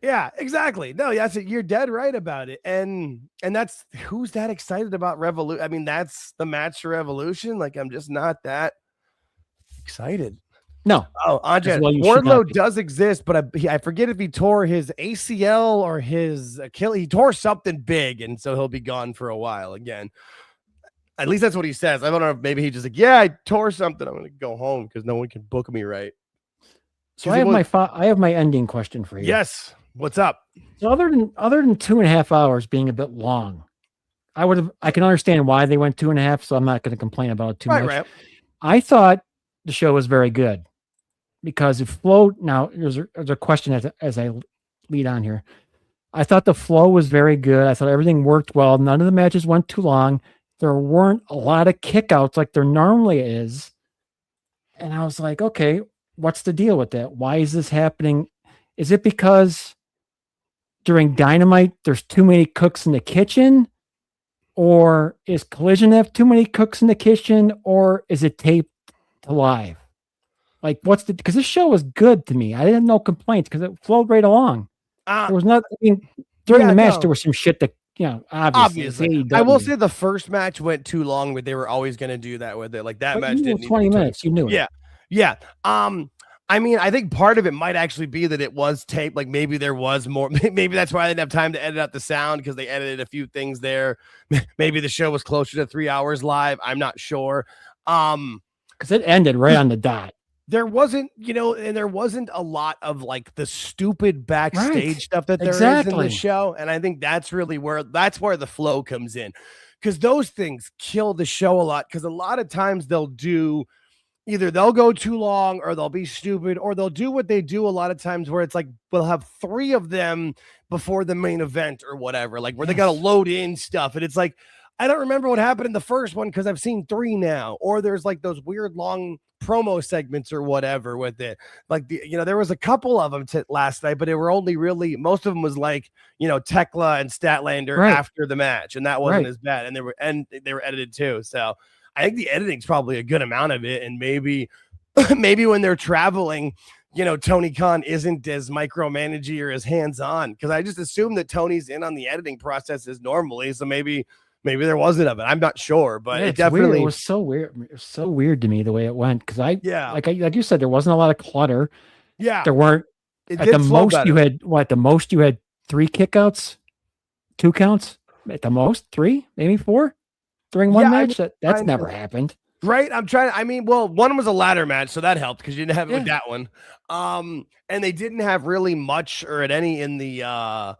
yeah, exactly. No, that's it. You're dead right about it. And that's who's that excited about Revolution. I mean, that's the match for Revolution. Like, I'm just not that excited. No. Oh, Andrade, Wardlow does exist, but I forget if he tore his ACL or his Achilles. He tore something big, and so he'll be gone for a while again. At least that's what he says. I don't know if maybe he just like, yeah, I tore something. I'm going to go home because no one can book me right. So I have my ending question for you. Yes. What's up? So other than 2.5 hours being a bit long, I can understand why they went 2.5, so I'm not going to complain about it too much. Right. I thought the show was very good. Because it flowed. Now, there's a question as I lead on here. I thought the flow was very good. I thought everything worked well. None of the matches went too long. There weren't a lot of kickouts like there normally is. And I was like, okay, what's the deal with that? Why is this happening? Is it because during Dynamite, there's too many cooks in the kitchen? Or is Collision have too many cooks in the kitchen? Or is it taped to live? Like, because this show was good to me. I didn't have no complaints because it flowed right along. There was nothing during the match. There was some shit that, obviously. I will say the first match went too long, but they were always going to do that with it. Like that match didn't 20 minutes. You knew it. Yeah. I mean, I think part of it might actually be that it was taped. Like maybe there was more. Maybe that's why I didn't have time to edit out the sound because they edited a few things there. Maybe the show was closer to 3 hours live. I'm not sure. Because it ended right on the dot. There wasn't, and there wasn't a lot of like the stupid backstage stuff that there is in the show. And I think that's really where the flow comes in, because those things kill the show a lot. Because a lot of times they'll go too long, or they'll be stupid, or they'll do what they do a lot of times where it's like, we'll have 3 of them before the main event or whatever, like where they got to load in stuff. And it's like, I don't remember what happened in the first one because I've seen 3 now. Or there's like those weird long promo segments or whatever with it. Like there was a couple of them last night, but it were only really, most of them was like, Tekla and Statlander after the match, and that wasn't as bad. And they were edited too. So I think the editing's probably a good amount of it. And maybe when they're traveling, Tony Khan isn't as micromanagey or as hands-on, because I just assume that Tony's in on the editing processes normally. So maybe there wasn't of it. I'm not sure, but it definitely weird. It was so weird. It was so weird to me the way it went. Cause like you said, there wasn't a lot of clutter. Yeah. There weren't at the most better. You had at the most you had 3 kickouts, 2 counts at the most, 3, maybe 4 during one match. That's never happened. Right. One was a ladder match, so that helped because you didn't have it with that one. And they didn't have really much or at any in the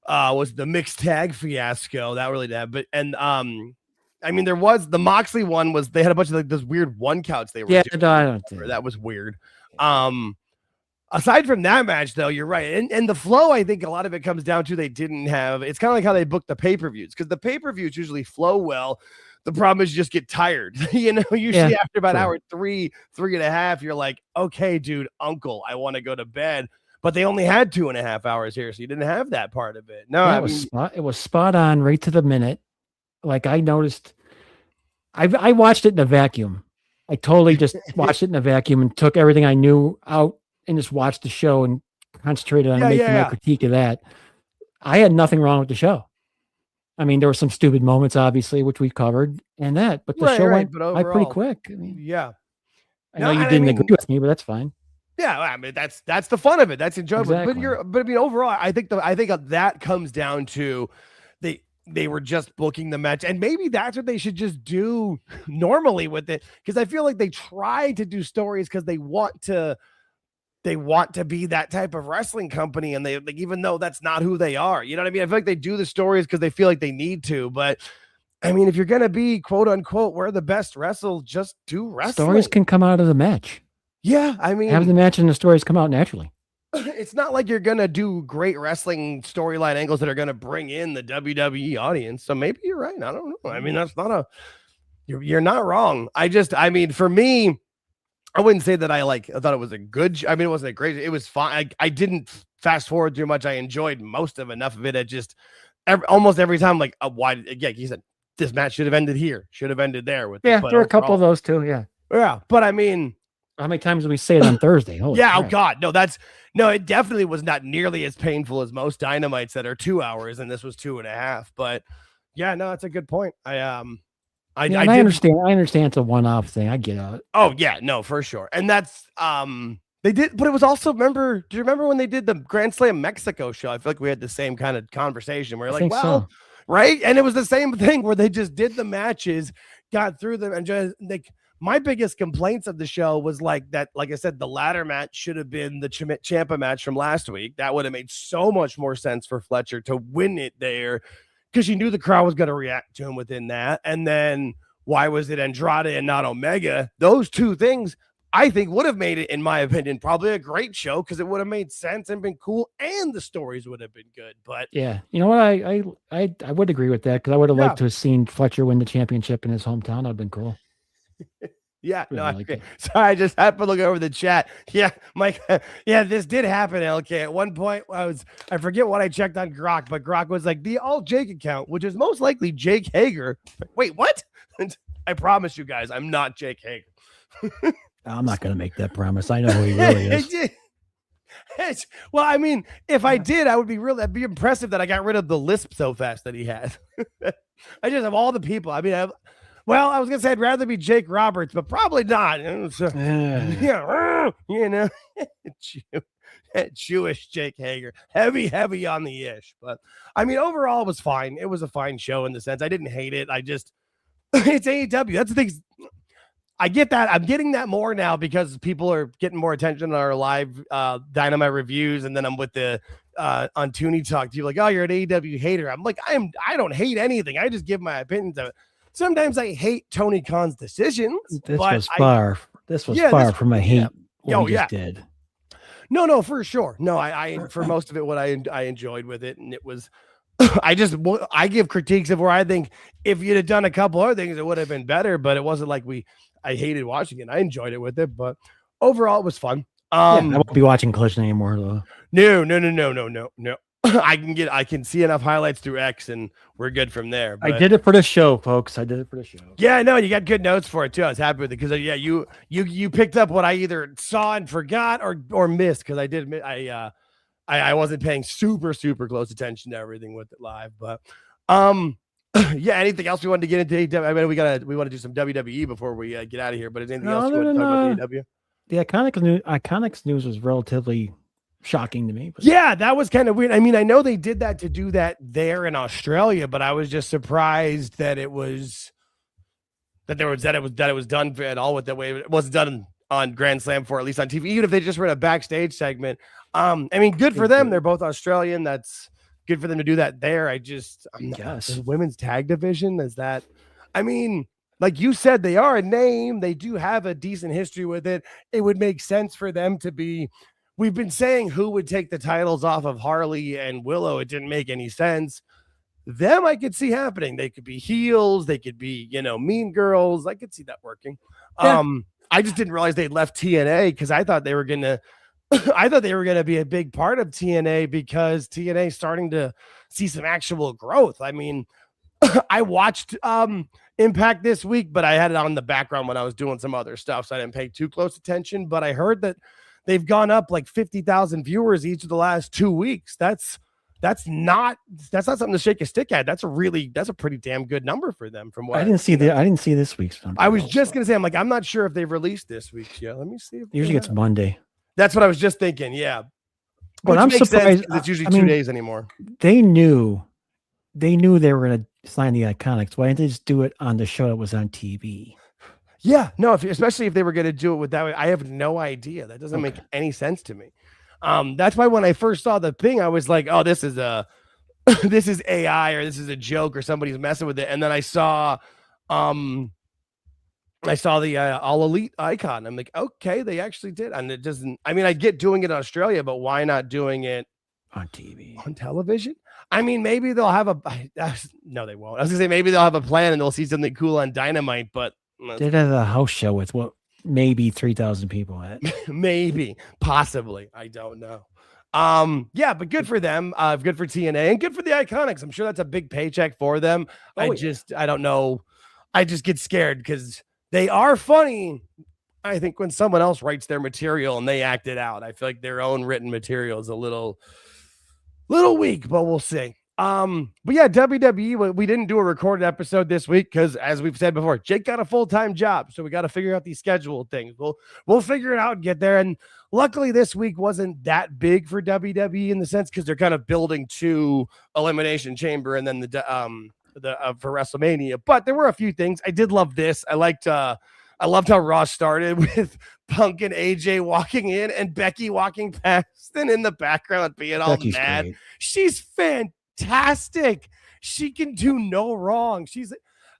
was the mixed tag fiasco that really did. But there was the Moxley one, was they had a bunch of like those weird 1 counts they were doing. No, I don't think that was weird. Aside from that match, though, you're right. And the flow, I think a lot of it comes down to they didn't have, it's kind of like how they booked the pay-per-views, because the pay-per-views usually flow well. The problem is you just get tired. Usually after about hour 3.5, you're like, okay, dude, uncle, I want to go to bed. But they only had 2.5 hours here, so you didn't have that part of it. No, it was spot on, right to the minute. Like I noticed, I watched it in a vacuum. I totally just watched it in a vacuum and took everything I knew out and just watched the show and concentrated on making my critique of that. I had nothing wrong with the show. I mean, there were some stupid moments, obviously, which we covered, but the show went by pretty quick. I mean, I know you didn't agree with me, but that's fine. Yeah, I mean that's the fun of it. That's enjoyable. Exactly. But overall, I think that comes down to they were just booking the match, and maybe that's what they should just do normally with it, because I feel like they try to do stories because they want to be that type of wrestling company, and they like, even though that's not who they are, you know what I mean? I feel like they do the stories because they feel like they need to, but I mean, if you're gonna be quote unquote we're the best wrestle, just do wrestling. Stories can come out of the match. Yeah, I mean, have the match and the stories come out naturally. It's not like you're gonna do great wrestling storyline angles that are gonna bring in the WWE audience. So maybe you're right. I don't know. I mean, that's not you're not wrong. For me, I wouldn't say that I thought it was a good. I mean, it wasn't a great. It was fine. I didn't fast forward too much. I enjoyed most of enough of it. It just almost every time, why? Yeah, he said this match should have ended here. Should have ended there. There were a couple of those too. Yeah, but I mean, how many times did we say it on Thursday? Oh God, no, it definitely was not nearly as painful as most Dynamites that are 2 hours, and this was 2.5. But yeah, no, that's a good point. I understand. I understand it's a one-off thing. I get it. Oh yeah, no, for sure. And that's they did, but it was also, do you remember when they did the Grand Slam Mexico show? I feel like we had the same kind of conversation where so. Right? And it was the same thing where they just did the matches, got through them, and just my biggest complaints of the show was that, like I said, the ladder match should have been the Ciampa match from last week. That would have made so much more sense for Fletcher to win it there, because you knew the crowd was going to react to him within that. And then why was it Andrade and not Omega? Those two things, I think, would have made it, in my opinion, probably a great show, because it would have made sense and been cool, and the stories would have been good. But yeah, you know what? I would agree with that, because I would have liked to have seen Fletcher win the championship in his hometown. That would have been cool. Yeah, really sorry, I just happened to look over the chat. Yeah, Mike. Yeah, this did happen, LK. At one point, I forget what I checked on Grok, but Grok was like, the Alt-Jake account, which is most likely Jake Hager. Wait, what? I promise you guys, I'm not Jake Hager. I'm not going to make that promise. I know who he really is. Well, I mean, if I did, that'd be impressive that I got rid of the lisp so fast that he had. I just have all the people. I mean, I was going to say I'd rather be Jake Roberts, but probably not. So, Jewish Jake Hager. Heavy on the ish. But, I mean, overall, it was fine. It was a fine show in the sense. I didn't hate it. It's AEW. That's the thing. I get that. I'm getting that more now because people are getting more attention on our live Dynamite reviews, and then I'm with the on Toonie Talk. You're like, oh, you're an AEW hater. I'm like, I don't hate anything. I just give my opinions of it. Sometimes I hate Tony Khan's decisions. This was far from a hate. Did. No, for sure. No, I for most of it, what I enjoyed with it, and it was. I give critiques of where I think if you'd have done a couple other things, it would have been better, but it wasn't like I hated watching it. I enjoyed it with it, but overall it was fun. I won't be watching Collision anymore though. No. I can see enough highlights through X and we're good from there. But I did it for the show, folks. I did it for the show. Yeah, no, you got good notes for it too. I was happy with it because you picked up what I either saw and forgot or missed because I wasn't paying super close attention to everything with it live. But yeah, anything else we wanted to get into? I mean, we want to do some WWE before we get out of here. But is anything else you want to talk about AEW? The Iconics news was relatively shocking to me. But. Yeah, that was kind of weird. I mean, I know they did that to do that there in Australia, but I was just surprised that it was done at all with that way. It wasn't done on Grand Slam for at least on TV, even if they just ran a backstage segment. I mean, good for them. They're both Australian. That's good for them to do that there. I guess the women's tag division is that. I mean, like you said, they are a name. They do have a decent history with it. It would make sense for them to be. We've been saying who would take the titles off of Harley and Willow. It didn't make any sense. Them, I could see happening. They could be heels. They could be, mean girls. I could see that working. Yeah. I just didn't realize they'd left TNA because I thought they were gonna. I thought they were gonna be a big part of TNA because TNA is starting to see some actual growth. I mean, I watched Impact this week, but I had it on the background when I was doing some other stuff, so I didn't pay too close attention. But I heard that they've gone up like 50,000 viewers each of the last 2 weeks. That's not something to shake a stick at. That's a pretty damn good number for them. From what I didn't see this week's number. I was just gonna say, I'm not sure if they've released this week's yet. Let me see. Usually it's Monday. That's what I was just thinking. Yeah, but I'm surprised it's usually 2 days anymore. They knew they were gonna sign the Iconics. Why didn't they just do it on the show that was on TV? Yeah, no, especially if they were going to do it with that way. I have no idea. That doesn't make any sense to me. That's why when I first saw the thing, I was like, oh, this is AI or this is a joke or somebody's messing with it. And then I saw the All Elite icon. I'm like, okay, they actually did. And it doesn't, I mean, I get doing it in Australia, but why not doing it on TV, on television? I mean, maybe they'll have no, they won't. I was gonna say maybe they'll have a plan and they'll see something cool on Dynamite, but they did a house show with maybe 3,000 people at. Maybe, possibly. I don't know. Yeah, but good for them. Good for TNA and good for the Iconics. I'm sure that's a big paycheck for them. I don't know. I just get scared because they are funny. I think when someone else writes their material and they act it out, I feel like their own written material is a little weak, but we'll see. But yeah, WWE, we didn't do a recorded episode this week because, as we've said before, Jake got a full-time job, so we got to figure out these schedule things. We'll figure it out and get there. And luckily, this week wasn't that big for WWE in the sense because they're kind of building to Elimination Chamber and then for WrestleMania. But there were a few things. I did love this. I loved how Raw started with Punk and AJ walking in and Becky walking past and in the background being all Becky's mad. Great. She's fantastic. She can do no wrong.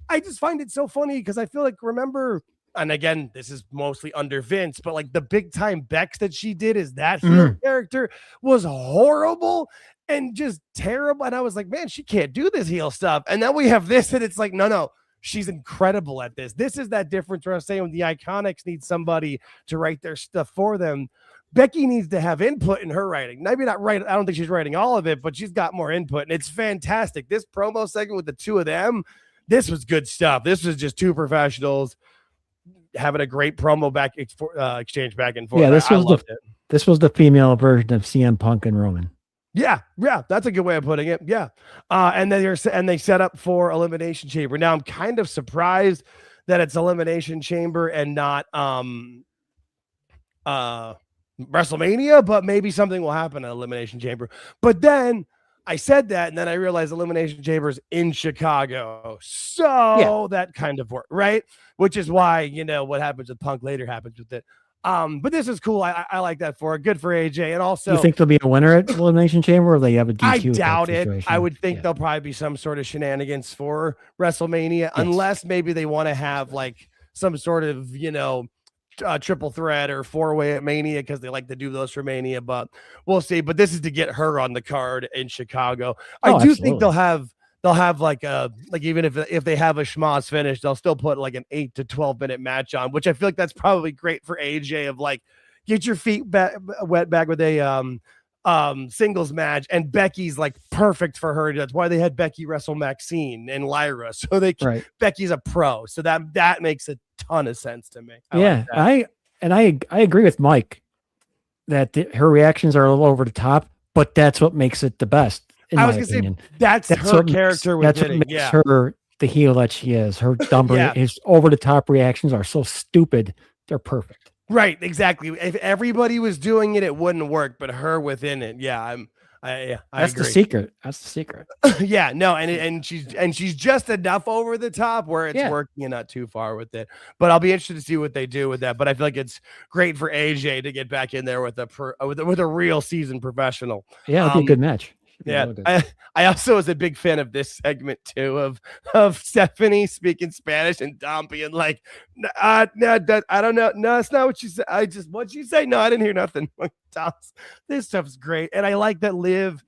I just find it so funny because I feel like, remember, and again, this is mostly under Vince, but like the big time Bex that she did is that heel character was horrible and just terrible. And I was like, man, she can't do this heel stuff. And then we have this and it's like, no, she's incredible at this. This is that difference where I'm saying when the Iconics need somebody to write their stuff for them. Becky needs to have input in her writing. Maybe not right. I don't think she's writing all of it, but she's got more input. And it's fantastic. This promo segment with the two of them, this was good stuff. This was just two professionals having a great promo exchange back and forth. Yeah, this was the female version of CM Punk and Roman. Yeah, that's a good way of putting it. Yeah, and they set up for Elimination Chamber. Now I'm kind of surprised that it's Elimination Chamber and not WrestleMania, but maybe something will happen at Elimination Chamber. But then I said that, and then I realized Elimination Chamber is in Chicago, so that kind of worked, right? Which is why what happens with Punk later happens with it. But this is cool. I like that for it. Good for AJ. And also, you think there'll be a winner at Elimination Chamber, or they have a DQ? I doubt it. I would think there'll probably be some sort of shenanigans for WrestleMania, unless maybe they want to have like some sort of triple threat or four-way at Mania because they like to do those for Mania. But we'll see. But this is to get her on the card in Chicago. I do think they'll have they'll have like even if they have a schmoz finish, they'll still put like an 8 to 12 minute match on, which I feel like that's probably great for AJ of like get your feet wet back with a singles match, and Becky's like perfect for her. That's why they had Becky wrestle Maxine and Lyra, so Becky's a pro, so that makes a ton of sense to me. I agree with Mike that her reactions are a little over the top, but that's what makes it the best. I was gonna say that's her character. That's what makes her the heel that she is. Her dumb, his over the top reactions are so stupid. They're perfect. Right, exactly. If everybody was doing it, it wouldn't work. But her within it, I that's agree. The secret. That's the secret. Yeah, no, and she's just enough over the top where it's working and not too far with it. But I'll be interested to see what they do with that. But I feel like it's great for AJ to get back in there with a real seasoned professional. Yeah, it'll be a good match. Yeah, I also was a big fan of this segment too of Stephanie speaking Spanish and Dom being like, no, I don't know. No, that's not what you said. What'd you say? No, I didn't hear nothing. This stuff's great. And I like that Liv,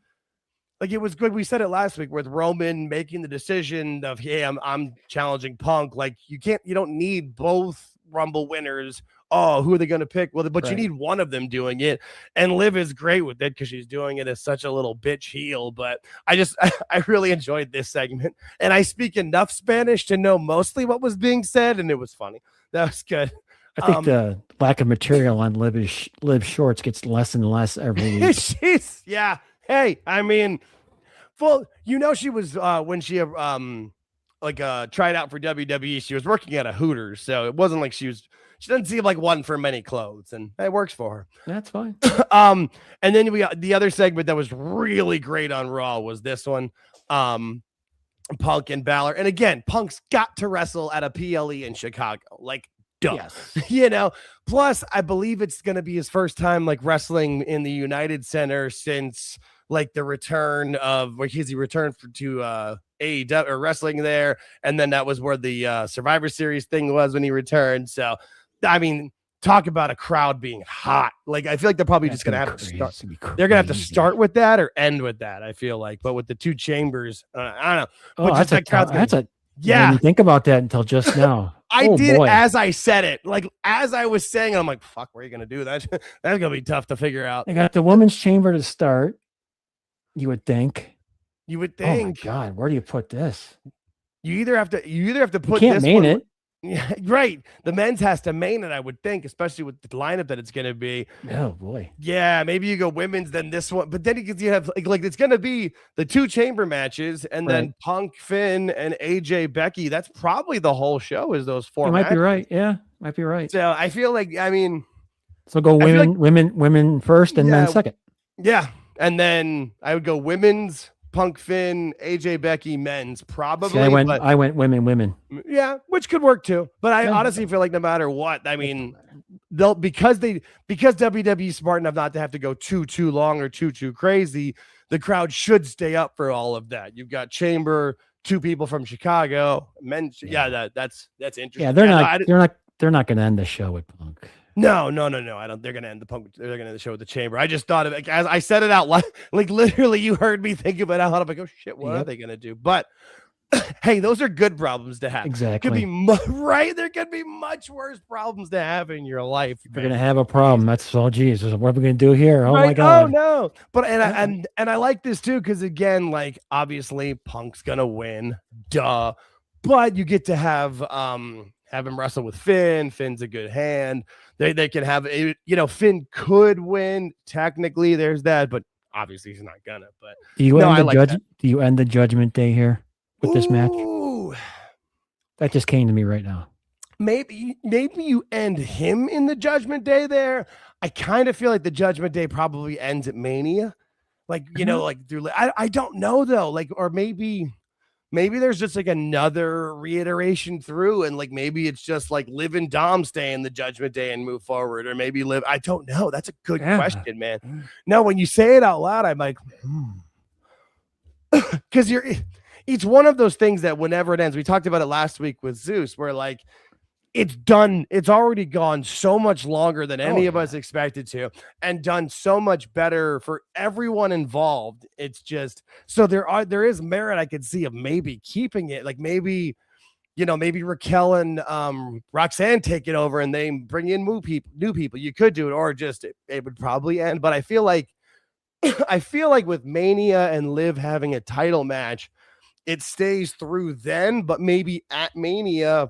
like it was good. We said it last week with Roman making the decision of, hey, I'm challenging Punk. Like you don't need both Rumble winners. Oh, who are they going to pick? Well, but you need one of them doing it. And Liv is great with it because she's doing it as such a little bitch heel. But I really enjoyed this segment. And I speak enough Spanish to know mostly what was being said. And it was funny. That was good. I think the lack of material on Liv Shorts gets less and less every week. Hey, I mean, she was when she tried out for WWE, she was working at a Hooters. So it wasn't like she doesn't seem like one for many clothes, and it works for her. That's fine. And then we got the other segment that was really great on Raw was this one. Punk and Balor. And again, Punk's got to wrestle at a PLE in Chicago. Like, duh. Yes. Plus, I believe it's going to be his first time like wrestling in the United Center since like the return of he returned to AEW or wrestling there. And then that was where the Survivor Series thing was when he returned. So, I mean, talk about a crowd being hot. Like, I feel like they're probably just going to have to start. They're going to have to start with that or end with that, I feel like. But with the two chambers, I don't know. Oh, that's I didn't think about that until just now. I did as I said it. Like, as I was saying, I'm like, fuck, where are you going to do that? That's going to be tough to figure out. They got the women's chamber to start, you would think. Oh, my God. Where do you put this? You either have to put this main it. Yeah, right. The men's has to main it, I would think, especially with the lineup that it's going to be. Oh boy. Yeah, maybe you go women's, then this one, but then you have like it's going to be the two chamber matches, and then Punk, Finn, and AJ, Becky. That's probably the whole show. Is those four? You might be right. Yeah, might be right. So I feel like so go women first, and then second. Yeah, and then I would go women's. Punk, Finn, AJ, Becky, men's probably. See, I went women. Yeah, which could work too. But I honestly feel like no matter what, I mean, because WWE's smart enough not to have to go too long or too crazy. The crowd should stay up for all of that. You've got Chamber, two people from Chicago, men. Yeah, that's interesting. Yeah, they're not going to end the show with Punk. No. I don't. They're gonna end the Punk. They're gonna end the show with the Chamber. I just thought of it as I said it out loud. Like literally, you heard me think about it out loud. I'm like, oh shit, what are they gonna do? But hey, those are good problems to have. Exactly. Could be right. There could be much worse problems to have in your life. You're gonna have a problem. That's all. Jesus, what are we gonna do here? Oh my God. Oh no. But and I like this too because again, like obviously, Punk's gonna win. Duh. But you get to have him wrestle with Finn. Finn's a good hand. They can have a, Finn could win technically. There's that, but obviously he's not gonna. But do you end the Judgment Day here with this match? That just came to me right now. Maybe you end him in the Judgment Day there. I kind of feel like the Judgment Day probably ends at Mania. Like like through. I don't know though. Like or maybe there's just like another reiteration through and like maybe it's just like Liv and Dom stay in the Judgment Day and move forward or maybe Liv. I don't know. That's a good question, man. No, when you say it out loud, I'm like, because it's one of those things that whenever it ends, we talked about it last week with Zeus, where like it's done. It's already gone so much longer than any of us expected to, and done so much better for everyone involved. It's just, so there is merit I could see of maybe keeping it, like maybe, maybe Raquel and Roxanne take it over and they bring in new people. You could do it, or just it would probably end. But I feel like with Mania and Liv having a title match, it stays through then, but maybe at Mania,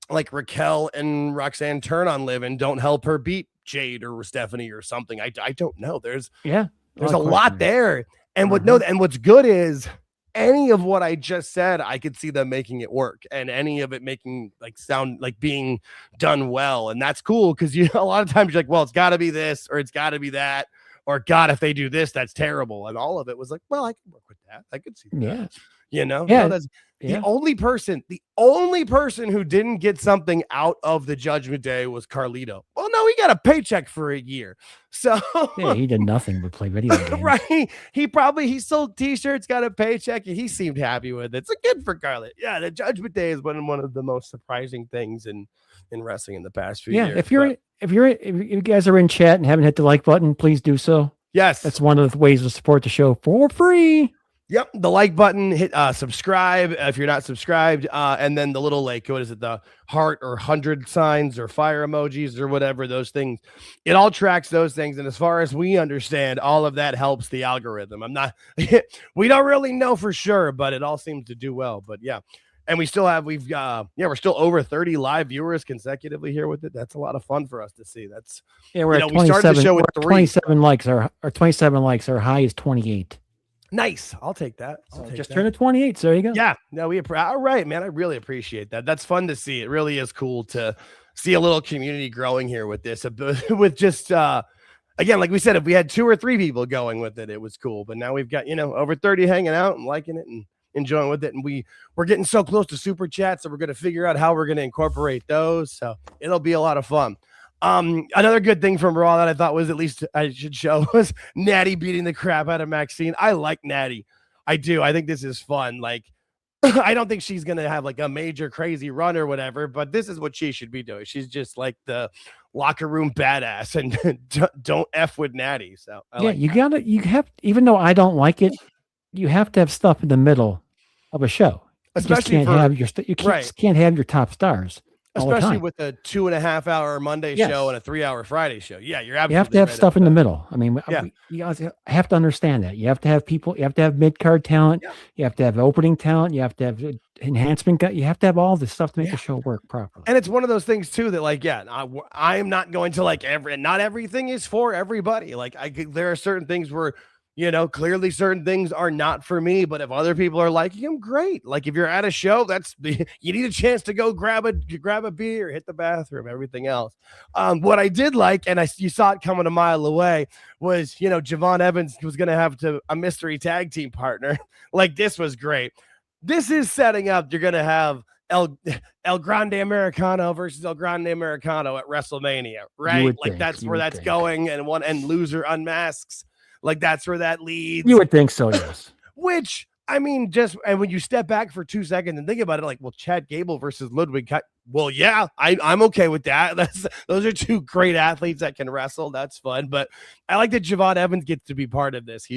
like Raquel and Roxanne turn on Liv and don't help her beat Jade or Stephanie or something. I don't know. There's a lot there. And what's good is any of what I just said, I could see them making it work, and any of it making sound like being done well. And that's cool, because a lot of times you're like, well, it's got to be this or it's got to be that, or God, if they do this, that's terrible. And all of it was like, well, I can work with that. I could see that. That's the only person who didn't get something out of the Judgment Day was Carlito. Well, no, he got a paycheck for a year. So yeah, he did nothing but play video games. Right. He sold t-shirts, got a paycheck, and he seemed happy with it. So good for Carlito. Yeah, the Judgment Day has been one of the most surprising things in wrestling in the past few years. If you guys are in chat and haven't hit the like button, please do so. Yes. That's one of the ways to support the show for free. Yep, the like button, hit subscribe if you're not subscribed, and then the little the heart or 100 signs or fire emojis or whatever, those things. It all tracks those things, and as far as we understand, all of that helps the algorithm. We don't really know for sure, but it all seems to do well. But yeah, and we're still over 30 live viewers consecutively here with it. That's a lot of fun for us to see. That's we're at 27. We started the show with 27 likes. Our 27 likes. Our high is 28. Nice. I'll take that. Turn to 28. So there you go. Yeah. No, all right, man. I really appreciate that. That's fun to see. It really is cool to see a little community growing here with this. With just again, like we said, if we had 2 or 3 people going with it, it was cool. But now we've got over 30 hanging out and liking it and enjoying with it. And we're getting so close to super chats, so we're going to figure out how we're going to incorporate those. So it'll be a lot of fun. Another good thing from Raw that I thought was, at least I should show, was Natty beating the crap out of Maxine. I like Natty. I do. I think this is fun. I don't think she's going to have a major crazy run or whatever, but this is what she should be doing. She's just like the locker room badass, and don't F with Natty. So you have, even though I don't like it, you have to have stuff in the middle of a show. Especially you can't have your top stars. Especially with a 2.5 hour Monday show and a 3 hour Friday show. Yeah, you're absolutely. You have to have stuff in the middle. I mean, you guys have to understand that. You have to have people. You have to have mid card talent. Yeah. You have to have opening talent. You have to have enhancement. You have to have all this stuff to make the show work properly. And it's one of those things too that I am not going to not everything is for everybody. There are certain things where, clearly certain things are not for me, but if other people are liking them, great. If you're at a show, you need a chance to go grab a beer, hit the bathroom, everything else. What I did like, and you saw it coming a mile away, was, Javon Evans was going to have a mystery tag team partner. This was great. This is setting up. You're going to have El Grande Americano versus El Grande Americano at WrestleMania, right? That's where that's going, and loser unmasks. That's where that leads. You would think so, yes. Which, I mean, and when you step back for 2 seconds and think about it, Chad Gable versus Ludwig. Well, yeah, I'm okay with that. Those are 2 great athletes that can wrestle. That's fun. But I like that Javon Evans gets to be part of this.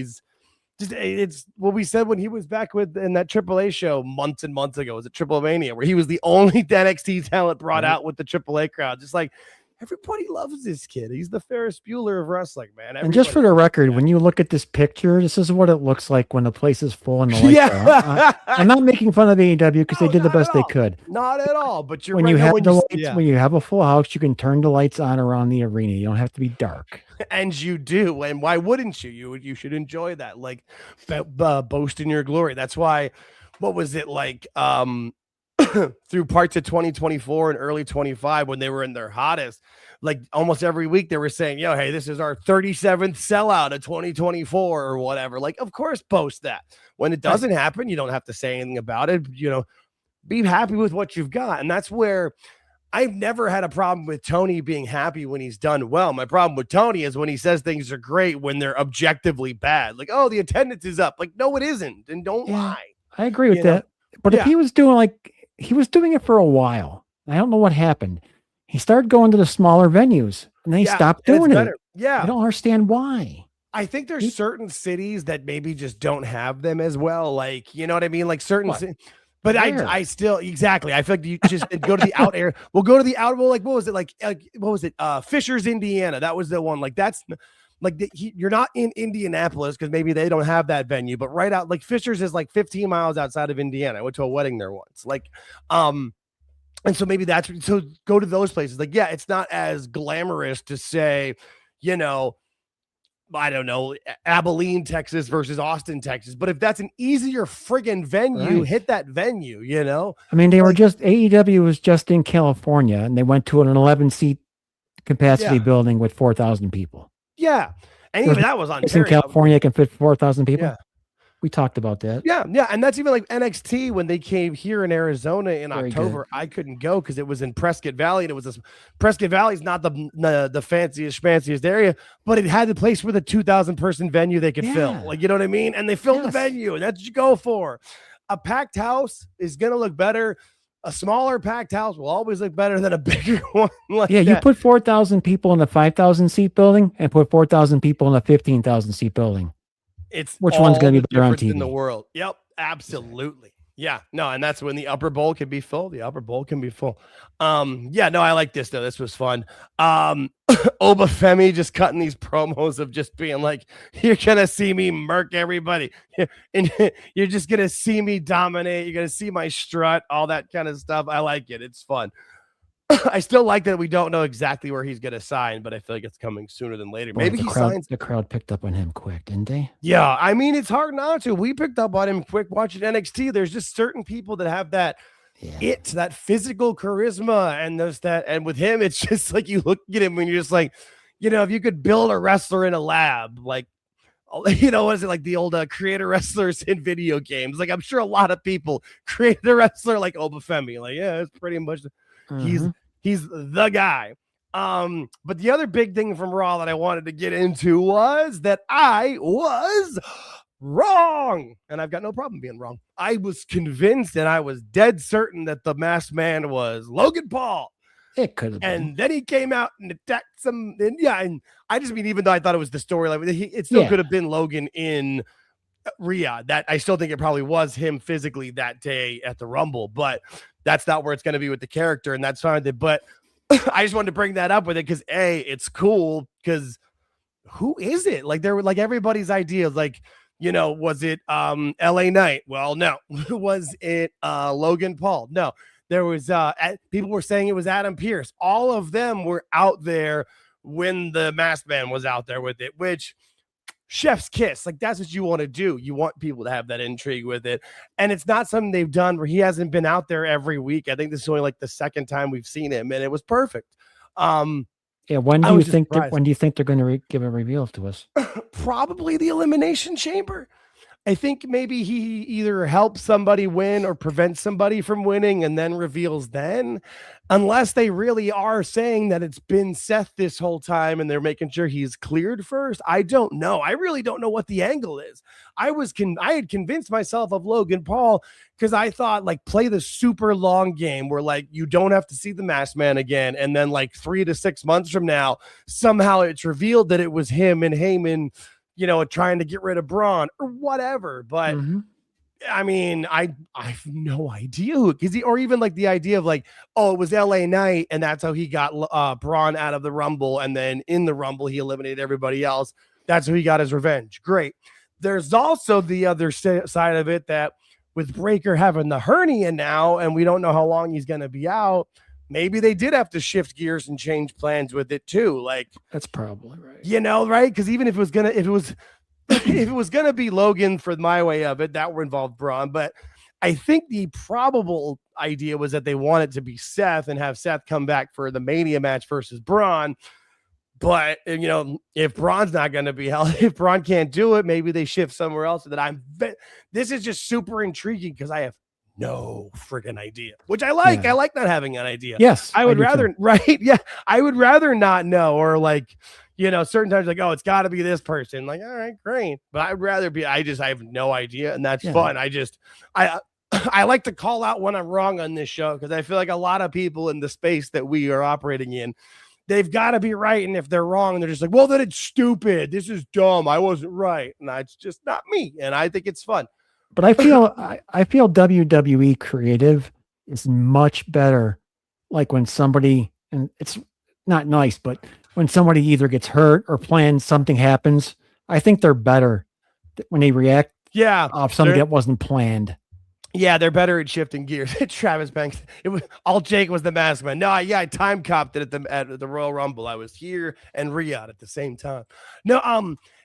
It's what we said when he was back in that AAA show months and months ago. It was at Triple Mania, where he was the only NXT talent brought out with the AAA crowd. Just everybody loves this kid. He's the Ferris Bueller of wrestling, man. And just for the record, when you look at this picture, this is what it looks like when the place is full and the lights are. I'm not making fun of AEW because they did the best they could. Not at all. But when you have the lights, when you have a full house, you can turn the lights on around the arena. You don't have to be dark. And you do. And why wouldn't you? You should enjoy that. Boast in your glory. That's why. What was it like? Through parts of 2024 and early 25, when they were in their hottest, almost every week they were saying, hey, this is our 37th sellout of 2024 or whatever. Of course, post that. When it doesn't happen, you don't have to say anything about it. Be happy with what you've got. And that's where I've never had a problem with Tony being happy when he's done well. My problem with Tony is when he says things are great when they're objectively bad. The attendance is up. No, it isn't. And don't lie. I agree with that. But if he was doing he was doing it for a while. I don't know what happened. He started going to the smaller venues and then he stopped doing it. Yeah. I don't understand why. I think there's certain cities that maybe just don't have them as well. Like, you know what I mean? Like certain but I still exactly. I feel like you just go to the out area. We'll go to the out. Well, like what was it? Like what was it? Fishers, Indiana. That was the one. Like that's like you're not in Indianapolis because maybe they don't have that venue, but right out like Fishers is like 15 miles outside of Indiana. I went to a wedding there once. Like, and so maybe that's so go to those places. Like, yeah, it's not as glamorous to say, you know, I don't know, Abilene, Texas versus Austin, Texas. But if that's an easier friggin' venue, hit that venue, you know? I mean, they were just, AEW was just in California and they went to an 11-seat capacity building with 4,000 people. Yeah. And even that was Ontario. In California, it can fit 4,000 people. Yeah. We talked about that. Yeah. And that's even like NXT when they came here in Arizona in October. I couldn't go because it was in Prescott Valley, and it was Prescott Valley is not the fanciest, fanciest area, but it had the place with a 2,000 person venue they could fill. Like, you know what I mean? And they filled the venue, and that's what you go for. A packed house is gonna look better. A smaller packed house will always look better than a bigger one. You put 4,000 people in a 5,000 seat building and put 4,000 people in a 15,000 seat building. It's which one's going to be better on TV in the world? Yep, absolutely. Yeah, no, and that's when the upper bowl can be full. The upper bowl can be full. Yeah, no, I like this though. This was fun. Obafemi just cutting these promos of just being like, "You're gonna see me murk everybody, and you're just gonna see me dominate. You're gonna see my strut, all that kind of stuff." I like it. It's fun. I still like that we don't know exactly where he's going to sign, but I feel like it's coming sooner than later. Maybe he signs. The crowd picked up on him quick, didn't they? Yeah. I mean, it's hard not to. We picked up on him quick watching NXT. There's just certain people that have that that physical charisma and with him, it's just like you look at him and you're just like, you know, if you could build a wrestler in a lab, like, you know, what is it like the old creator wrestlers in video games? Like, I'm sure a lot of people created a wrestler like Obafemi. Like, yeah, it's pretty much He's the guy. But the other big thing from Raw that I wanted to get into was that I was wrong. And I've got no problem being wrong. I was convinced and I was dead certain that the masked man was Logan Paul. It could have been. And then he came out and attacked some. And I just mean, even though I thought it was the storyline, it still could have been Logan in Riyadh. That I still think it probably was him physically that day at the Rumble, but that's not where it's going to be with the character, and that's fine. But I just wanted to bring that up with it because it's cool. Because who is it? Like there were like everybody's ideas. Like, you know, was it LA Knight? Well, no. Was it Logan Paul? No. There was people were saying it was Adam Pearce. All of them were out there when the masked man was out there with it, which chef's kiss. Like, that's what you want to do. You want people to have that intrigue with it. And it's not something they've done where he hasn't been out there every week. I think this is only like the second time we've seen him, and it was perfect. When do you think they're going to give a reveal to us? Probably the Elimination Chamber. I think maybe he either helps somebody win or prevents somebody from winning and then reveals then, unless they really are saying that it's been Seth this whole time and they're making sure he's cleared first. I don't know. I really don't know what the angle is. I had convinced myself of Logan Paul because I thought, like, play the super long game where, like, you don't have to see the masked man again. And then like 3 to 6 months from now, somehow it's revealed that it was him and Heyman, you know, trying to get rid of Braun or whatever. But I mean, I have no idea who, or even like the idea of like, oh, it was LA Knight and that's how he got Braun out of the Rumble. And then in the Rumble, he eliminated everybody else. That's how he got his revenge. Great. There's also the other side of it that with Breaker having the hernia now, and we don't know how long he's going to be out, maybe they did have to shift gears and change plans with it too. Like, that's probably right. You know, right? Because even if it was gonna be Logan for my way of it, that would involve Braun. But I think the probable idea was that they wanted to be Seth and have Seth come back for the Mania match versus Braun. But, you know, if Braun's not going to be held, if Braun can't do it, maybe they shift somewhere else. This is just super intriguing because I have no freaking idea, which I like. I like not having an idea. Yes. I would rather, right? Yeah. I would rather not know, or like, you know, certain times like, oh, it's got to be this person. Like, all right, great. But I'd rather be, I have no idea. And that's fun. I like to call out when I'm wrong on this show, because I feel like a lot of people in the space that we are operating in, they've got to be right. And if they're wrong, they're just like, well, then it's stupid. This is dumb. I wasn't right. And it's just not me. And I think it's fun. But I feel WWE creative is much better. Like when somebody, and it's not nice, but when somebody either gets hurt or planned something happens, I think they're better when they react. Yeah, off something that wasn't planned. Yeah, they're better at shifting gears. Travis Banks, it was Jake was the mask man. No, I time copped it at the Royal Rumble. I was here and Riyadh at the same time. No,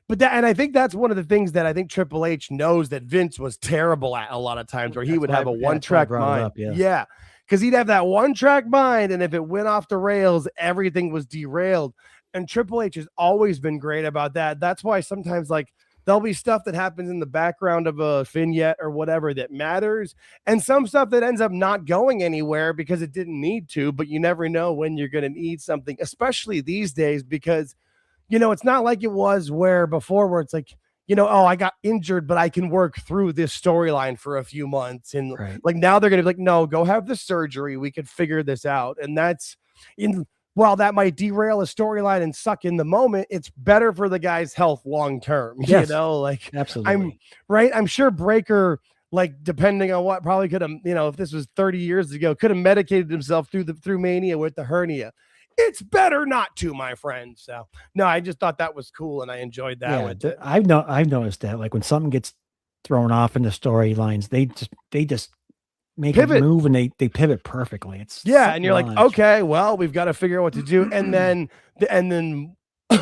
but that, and I think that's one of the things that I think Triple H knows that Vince was terrible at a lot of times, where he would have a one-track mind. Yeah, because he'd have that one-track mind, and if it went off the rails, everything was derailed. And Triple H has always been great about that. That's why sometimes, like, there'll be stuff that happens in the background of a vignette or whatever that matters, and some stuff that ends up not going anywhere because it didn't need to, but you never know when you're going to need something, especially these days, because, you know, it's not like it was where it's like, you know, oh, I got injured, but I can work through this storyline for a few months. And like now they're going to be like, no, go have the surgery. We could figure this out. And that's while that might derail a storyline and suck in the moment, it's better for the guy's health long term. Yes, you know, like absolutely. I'm sure Breaker, like, depending on what, probably could have, you know, if this was 30 years ago, could have medicated himself through Mania with the hernia. It's better not to, my friend. So no, I just thought that was cool, and I enjoyed that. Yeah, I've noticed that, like, when something gets thrown off in the storylines, they just make pivot. A move, and they pivot perfectly. It's and you're like, okay, well, we've got to figure out what to do, and then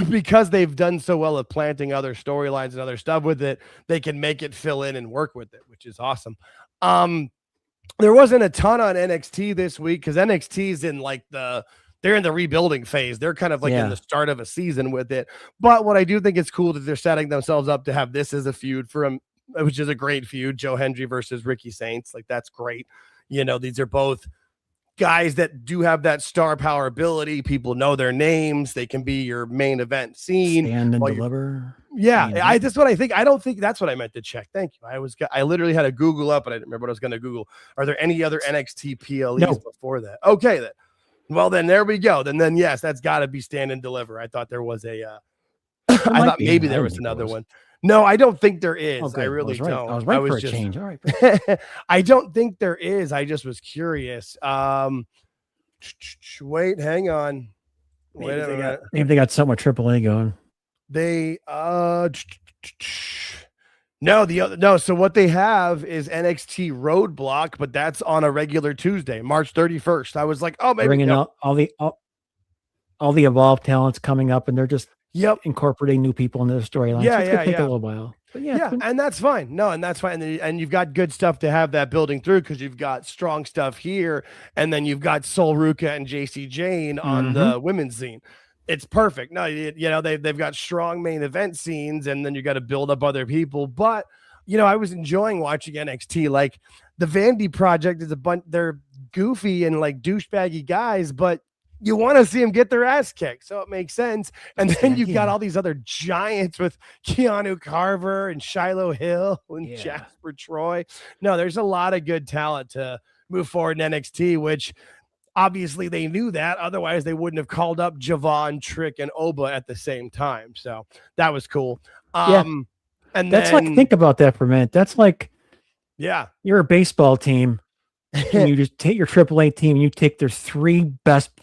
because they've done so well at planting other storylines and other stuff with it, they can make it fill in and work with it, which is awesome. There wasn't a ton on NXT this week because NXT's in like they're in the rebuilding phase. They're kind of like in the start of a season with it. But what I do think it's cool that they're setting themselves up to have this as a feud for them, which is a great feud. Joe Hendry versus Ricky Saints. Like, that's great. You know, these are both guys that do have that star power ability. People know their names. They can be your main event scene. Stand and deliver. Yeah, that's what I think. I don't think that's what I meant to check. Thank you. I literally had a Google up, but I didn't remember what I was going to Google. Are there any other NXT PLEs before that? Okay, then. Well, then there we go. Then yes, that's got to be stand and deliver. I thought there was a. I thought maybe there was another one. No, I don't think there is. Okay, I really don't. I was right for a change. All right. I don't think there is. I just was curious. Wait, hang on. Maybe they got something with AAA going. They No. So what they have is NXT Roadblock, but that's on a regular Tuesday, March 31st. I was like, oh, maybe bringing out all the Evolve talents coming up, and they're just incorporating new people into the storyline. Yeah, so it's gonna take a little while. But and that's fine. No, and that's fine. And you've got good stuff to have that building through, because you've got strong stuff here, and then you've got Sol Ruka and JC Jane on the women's scene. It's perfect. No, you know, they've got strong main event scenes, and then you got to build up other people. But, you know, I was enjoying watching NXT. Like, the Vandy Project is a bunch, they're goofy and like douchebaggy guys, but you want to see them get their ass kicked. So it makes sense. And then you've got all these other giants with Keanu Carver and Shiloh Hill and Jasper Troy. No, there's a lot of good talent to move forward in NXT, which obviously they knew that. Otherwise, they wouldn't have called up Javon, Trick, and Oba at the same time. So that was cool. And that's like, think about that for a minute. That's like, you're a baseball team, and you just take your AAA team, and you take their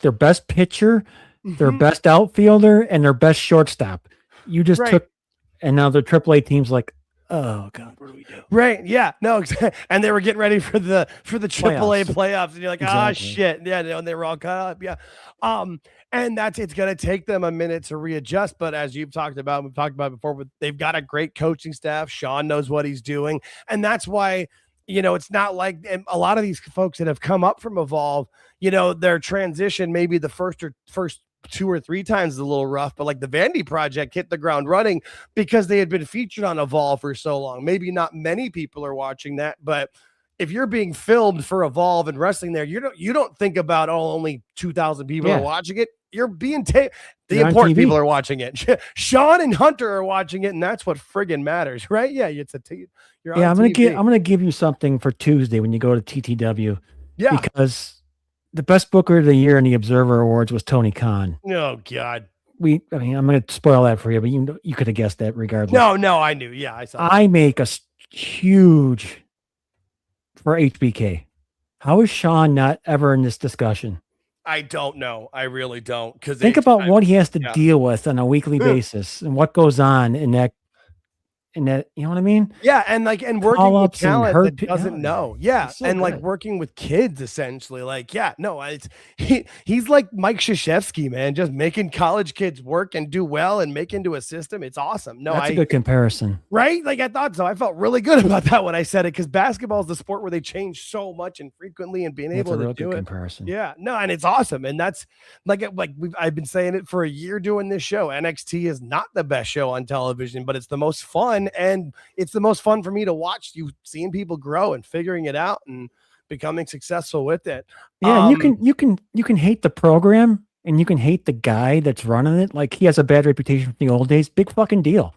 their best pitcher, their best outfielder, and their best shortstop. You just took, and now the AAA team's like, oh God, what do we do? Right. Yeah. No. And they were getting ready for the AAA playoffs. And you're like, ah, shit. Yeah. And they were all cut up. Yeah. And it's going to take them a minute to readjust. But as we've talked about before, but they've got a great coaching staff. Sean knows what he's doing. And that's why, you know, it's not like a lot of these folks that have come up from Evolve, you know, their transition, maybe the first 2 or 3 times is a little rough, but like the Vandy Project hit the ground running because they had been featured on Evolve for so long. Maybe not many people are watching that, but if you're being filmed for Evolve and wrestling there, you don't think about only 2,000 people are watching it. You're being the important people are watching it. Sean and Hunter are watching it, and that's what friggin' matters, right? Yeah, you're on I'm TV. gonna give you something for Tuesday when you go to TTW. Yeah, because the best booker of the year in the Observer Awards was Tony Khan. Oh God. I'm going to spoil that for you, but you could have guessed that regardless. No, I knew. Yeah, I saw. I make a huge for HBK. How is Sean not ever in this discussion? I don't know. I really don't. Because think about what he has to deal with on a weekly basis and what goes on in that. You know what I mean? Yeah, and working with talent that doesn't know. Yeah, so and good. Working with kids essentially. He's like Mike Krzyzewski, man, just making college kids work and do well and make into a system. It's awesome. No, that's a good comparison, right? I thought so. I felt really good about that when I said it because basketball is the sport where they change so much and frequently, and being able to do it. Comparison. Yeah, no, and it's awesome, and that's I've been saying it for a year doing this show. NXT is not the best show on television, but it's the most fun. And it's the most fun for me to watch you seeing people grow and figuring it out and becoming successful with it. Yeah, you can hate the program and you can hate the guy that's running it. Like he has a bad reputation from the old days. Big fucking deal.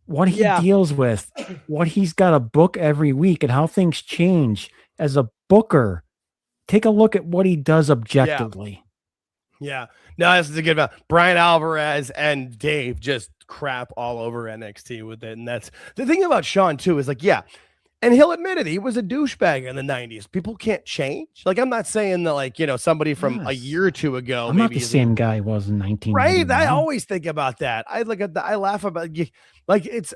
What he deals with, what he's got to book every week, and how things change as a booker. Take a look at what he does objectively. Yeah. No, this is a good one. Brian Alvarez and Dave just crap all over NXT with it. And that's the thing about Sean too, is and he'll admit it, he was a douchebag in the 90s. People can't change. I'm not saying that somebody from a year or two ago. I'm not the same guy I was in 19. Right. I always think about that. I laugh about it's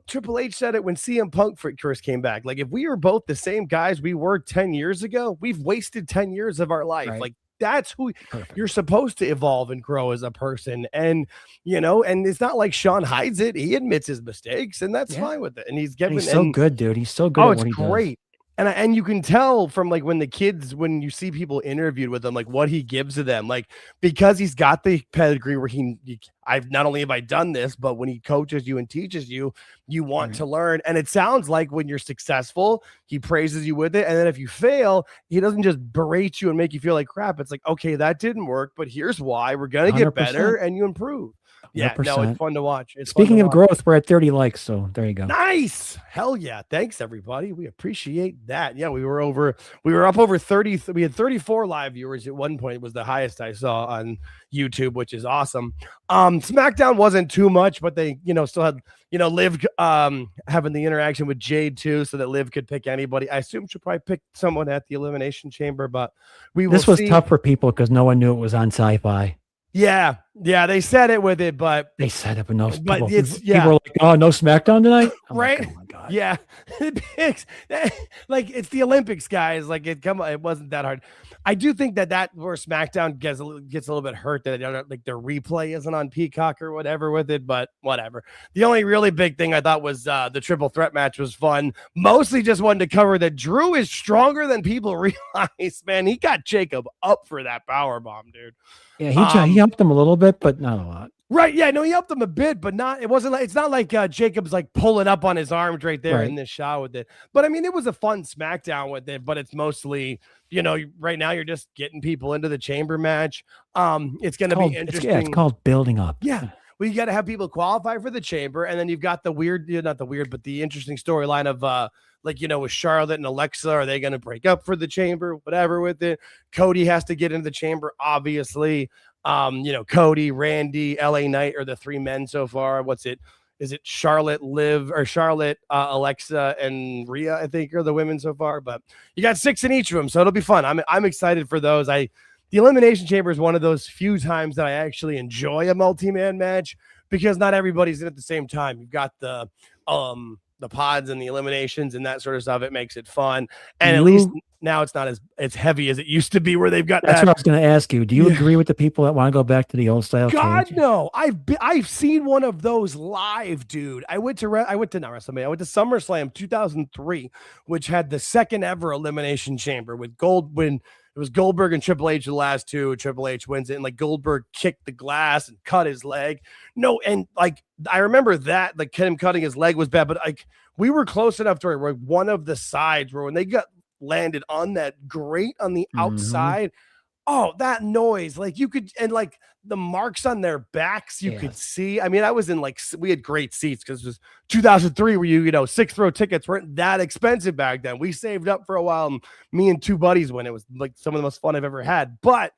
Triple H said it when CM Punk first came back. If we were both the same guys we were 10 years ago, we've wasted 10 years of our life. Right. That's who you're supposed to evolve and grow as a person. And, and it's not like Sean hides it. He admits his mistakes, and that's fine with it. And he's so good, dude. He's so good. Oh, it's great. And you can tell from when you see people interviewed with him, what he gives to them, because he's got the pedigree where I've not only have I done this, but when he coaches you and teaches you, you want to learn. And it sounds like when you're successful, he praises you with it. And then if you fail, he doesn't just berate you and make you feel like crap. It's okay, that didn't work, but here's why. We're going to get better and you improve. Yeah, 100%. No, it's fun to watch. Speaking of growth, we're at 30 likes, so there you go. Nice. Hell yeah. Thanks, everybody. We appreciate that. Yeah, we were up over 30. We had 34 live viewers at one point. It was the highest I saw on YouTube, which is awesome. SmackDown wasn't too much, but they, still had, Liv having the interaction with Jade too, so that Liv could pick anybody. I assume she'll probably pick someone at the Elimination Chamber, but this was tough for people because no one knew it was on Sci-Fi. Yeah, they said it with it, but they said it, but no. People were like, "Oh, no SmackDown tonight," right? Like, oh my God. Yeah, it's the Olympics, guys. It wasn't that hard. I do think that where SmackDown gets a little bit hurt that their replay isn't on Peacock or whatever with it, but whatever. The only really big thing I thought was the triple threat match was fun. Mostly just wanted to cover that Drew is stronger than people realize. Man, he got Jacob up for that power bomb, dude. Yeah, he helped him a little bit, but not a lot. Right. Yeah, no, he helped him a bit, but it's not like Jacob's pulling up on his arms right there in this shot with it. But I mean, it was a fun SmackDown with it, but it's mostly, right now you're just getting people into the chamber match. It's going to be interesting. It's called building up. Yeah. Well, you got to have people qualify for the chamber, and then you've got the interesting storyline of with Charlotte and Alexa. Are they going to break up for the chamber? Whatever with it. Cody has to get into the chamber, obviously. Cody, Randy, LA Knight are the three men so far. What's it? Is it Charlotte, Liv, or Charlotte, Alexa, and Rhea, I think, are the women so far. But you got 6 in each of them, so it'll be fun. I'm excited for those. The Elimination Chamber is one of those few times that I actually enjoy a multi-man match because not everybody's in at the same time. You've got the pods and the eliminations and that sort of stuff. It makes it fun. And at least now it's not as heavy as it used to be where they've got That's what I was going to ask you. Do you agree with the people that want to go back to the old style? God, no. I've seen one of those live, dude. I went to SummerSlam 2003, which had the second ever elimination chamber with it was Goldberg and Triple H the last two. Triple H wins it, and Goldberg kicked the glass and cut his leg. No, and I remember that him cutting his leg was bad, but we were close enough to where one of the sides where when they got landed on that grate on the outside. Oh, that noise. Like you could, and like the marks on their backs, you could see. I mean, I was in like, we had great seats because it was 2003 where you know, 6th row tickets weren't that expensive back then. We saved up for a while. And me and 2 buddies went. It was like some of the most fun I've ever had. But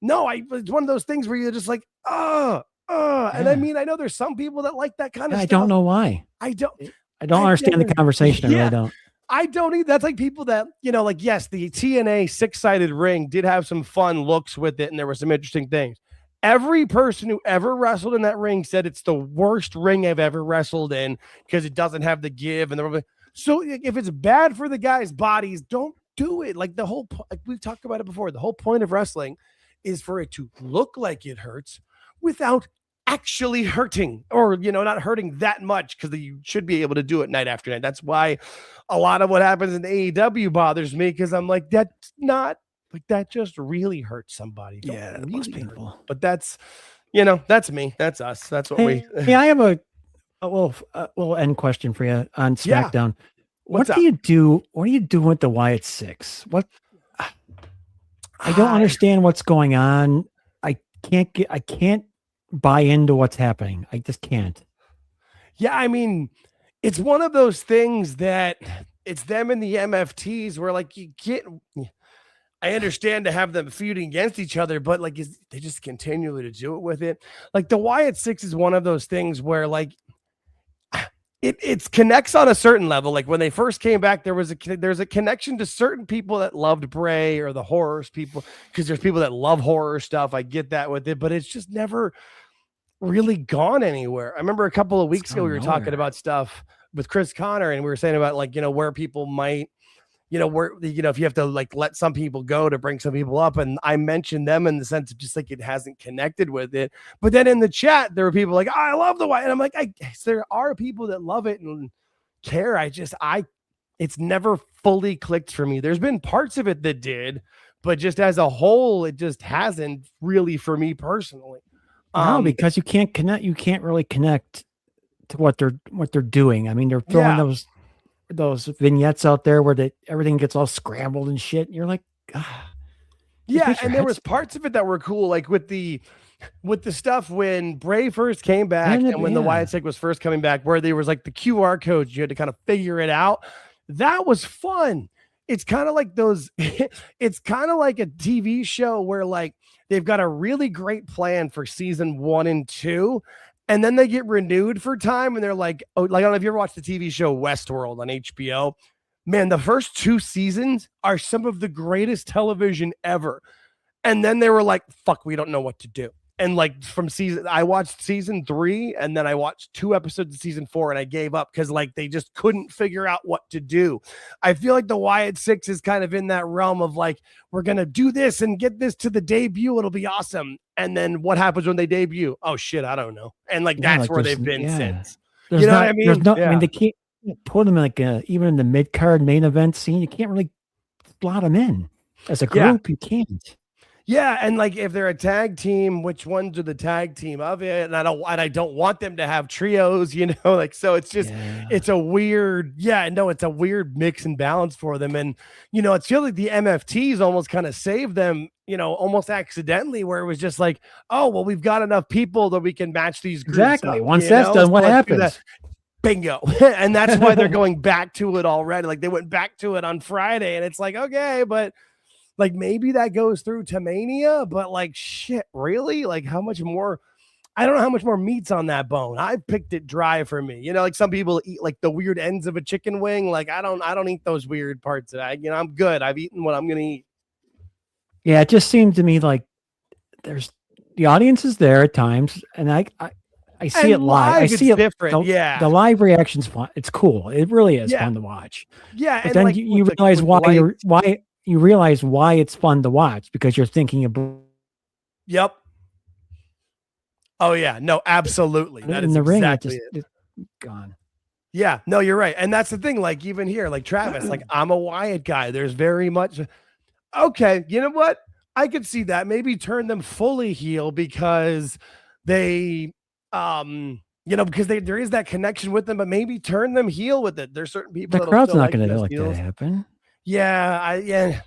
no, it's one of those things where you're just like, and I mean, I know there's some people that like that kind of stuff. I don't know why. I don't understand the conversation. I really don't. I don't either. That's like people that, you know, like, yes, the TNA 6-sided ring did have some fun looks with it, and there were some interesting things. Every person who ever wrestled in that ring said it's the worst ring I've ever wrestled in because it doesn't have the give. And so if it's bad for the guys' bodies, don't do it. Like like we've talked about it before, the whole point of wrestling is for it to look like it hurts without actually hurting, or, you know, not hurting that much, because you should be able to do it night after night. That's why a lot of what happens in AEW bothers me, because I'm like, that's not like, that just really hurts somebody. Don't really people. But that's, you know, that's me. That's us. That's what we. Yeah, I have a little end question for you on SmackDown. Yeah. What do you do with the Wyatt Six? What? I don't understand what's going on. I can't buy into what's happening. I just can't. Yeah, I mean, it's one of those things that it's them and the MFTs where, like, you get, I understand to have them feuding against each other, but like, they just continually to do it with it. Like the Wyatt Six is one of those things where, like, it connects on a certain level. Like when they first came back, there's a connection to certain people that loved Bray or the horror people, because there's people that love horror stuff. I get that with it, but it's just never really gone anywhere. I remember a couple of weeks ago we were talking about stuff with Chris Connor, and we were saying about, like, you know, where people might, you know, where, you know, if you have to like let some people go to bring some people up, and I mentioned them in the sense of just like it hasn't connected with it. But then in the chat there were people like, I love the Wyatt, and I'm like, there are people that love it and care. It's never fully clicked for me. There's been parts of it that did, but just as a whole, it just hasn't really for me personally. No, because you can't connect. You can't really connect to what they're doing. I mean, they're throwing those vignettes out there where everything gets all scrambled and shit. And you're like, yeah. And there was parts of it that were cool, like with the stuff when Bray first came back and when the Wyatt Six was first coming back, where there was like the QR codes, you had to kind of figure it out. That was fun. It's kind of like it's kind of like a TV show where, like, they've got a really great plan for season 1 and 2. And then they get renewed for time, and they're like, oh, like, I don't know if you ever watched the TV show Westworld on HBO. Man, the first 2 seasons are some of the greatest television ever. And then they were like, fuck, we don't know what to do. And like I watched season 3, and then I watched 2 episodes of season 4, and I gave up because, like, they just couldn't figure out what to do. I feel like the Wyatt Six is kind of in that realm of like, we're going to do this and get this to the debut. It'll be awesome. And then what happens when they debut? Oh shit, I don't know. And like, that's where they've been since. You know what I mean? I mean, they can't put them in like even in the mid-card main event scene. You can't really slot them in as a group. You can't. Yeah, and like if they're a tag team, which ones are the tag team of it? And I don't want them to have trios, you know, like, so it's just it's a weird, it's a weird mix and balance for them. And, you know, it feels like the MFTs almost kind of saved them, you know, almost accidentally, where it was just like, oh, well, we've got enough people that we can match these groups. Exactly. Once that's done, what happens? Bingo. And that's why they're going back to it already. Like they went back to it on Friday, and it's like, okay, but like maybe that goes through to Mania, but like, shit, really? Like how much more? I don't know how much more meat's on that bone. I picked it dry for me. You know, like some people eat like the weird ends of a chicken wing. Like I don't eat those weird parts of that. You know, I'm good. I've eaten what I'm going to eat. Yeah. It just seemed to me like the audience is there at times, and I see it live. I see it different. The live reaction's fun. It's cool. It really is fun to watch. Yeah. But then like, you realize you realize why it's fun to watch, because you're thinking about. Yep. Oh yeah. No, absolutely. That is exactly it. It's gone. Yeah, no, you're right. And that's the thing. Like even here, like Travis, like I'm a Wyatt guy. There's very much. Okay. You know what? I could see that. Maybe turn them fully heel because they, you know, because there is that connection with them, but maybe turn them heel with it. There's certain people. The crowd's not going to let that happen. Yeah.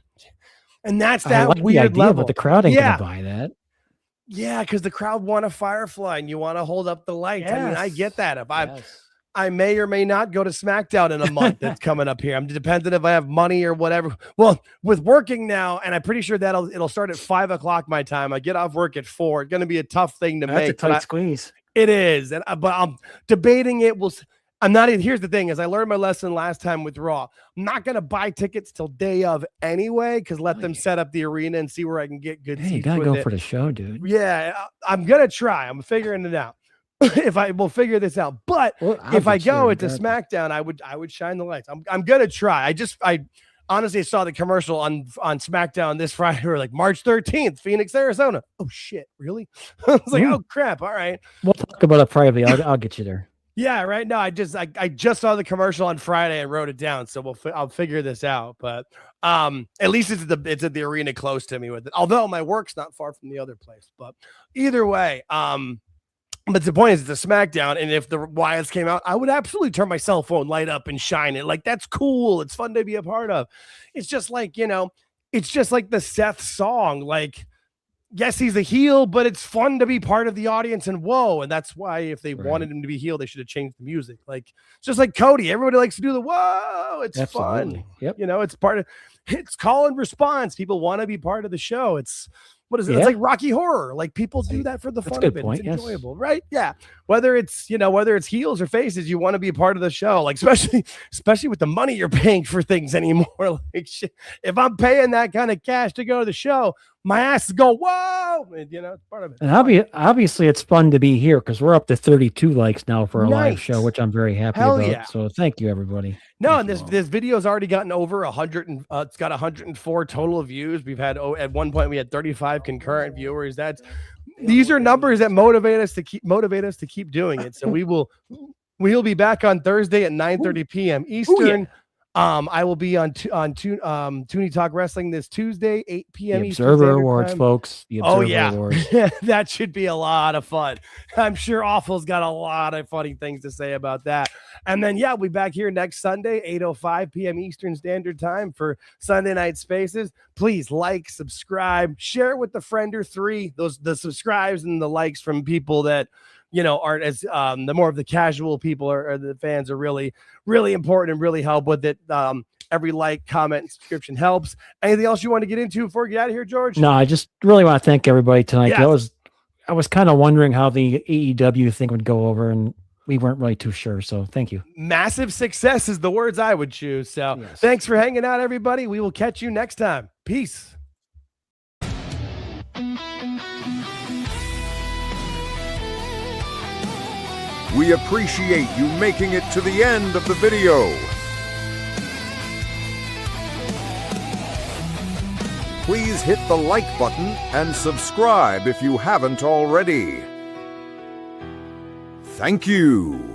And that's I that like the weird idea, level. but the crowd ain't gonna buy that. Yeah, because the crowd want a Firefly and you want to hold up the lights. I mean, I get that. If I may or may not go to SmackDown in a month that's coming up here. I'm dependent if I have money or whatever. Well, with working now, and I'm pretty sure it'll start at 5:00 my time. I get off work at 4. It's going to be a tough thing to make. That's a tight squeeze. It is, but I'm debating it. I'm not. Here's the thing: is I learned my lesson last time with Raw. I'm not going to buy tickets till day of anyway, because let them set up the arena and see where I can get good seats. You gotta go for the show, dude. Yeah, I'm gonna try. I'm figuring it out. We'll figure this out. But if I go into SmackDown, I would shine the lights. I'm gonna try. I honestly saw the commercial on SmackDown this Friday, or like March 13th, Phoenix, Arizona. Oh shit, really? I was like, oh crap. All right. We'll talk about it privately. I'll get you there. Yeah, right. No, I just saw the commercial on Friday and wrote it down, so I'll figure this out. But at least it's at the arena close to me with it. Although my work's not far from the other place, but either way, but the point is, it's a SmackDown, and if the Wyatts came out, I would absolutely turn my cell phone light up and shine it. Like, that's cool. It's fun to be a part of. It's just like, it's just like the Seth song. Like, yes, he's a heel, but it's fun to be part of the audience, and whoa. And that's why if they wanted him to be heel, they should have changed the music. Like, it's just like Cody. Everybody likes to do the whoa. It's fun. Yep. It's part of it's call and response. People want to be part of the show. It's what is it? It's like Rocky Horror. Like, people do that for the fun of it. It's enjoyable, right? Yeah. Whether it's heels or faces, you want to be a part of the show. Like, especially with the money you're paying for things anymore. Like, shit, if I'm paying that kind of cash to go to the show, my ass is going, whoa, and, it's part of it. And obviously it's fun to be here because we're up to 32 likes now for a live show, which I'm very happy about. Yeah. So thank you, everybody. No, and this video's already gotten over 100, and it's got 104 total views. We've had at one point we had 35 concurrent viewers. These are numbers that motivate us to keep doing it. So we'll be back on Thursday at 9:30 p.m. Eastern. I will be on Toonie Talk Wrestling this Tuesday, 8 p.m. Eastern. Observer Awards, folks. The Observer Awards. That should be a lot of fun. I'm sure Awful's got a lot of funny things to say about that. And then, we'll be back here next Sunday, 8:05 p.m. Eastern Standard Time for Sunday Night Spaces. Please like, subscribe, share it with a friend or three. The subscribes and the likes from people that aren't as the more of the casual people or the fans are really, really important and really help with it. Every like, comment, and subscription helps. Anything else you want to get into before we get out of here, George? No, I just really want to thank everybody tonight. Yes. I was kind of wondering how the AEW thing would go over, and we weren't really too sure. So thank you. Massive success is the words I would choose. So Thanks for hanging out, everybody. We will catch you next time. Peace. We appreciate you making it to the end of the video. Please hit the like button and subscribe if you haven't already. Thank you.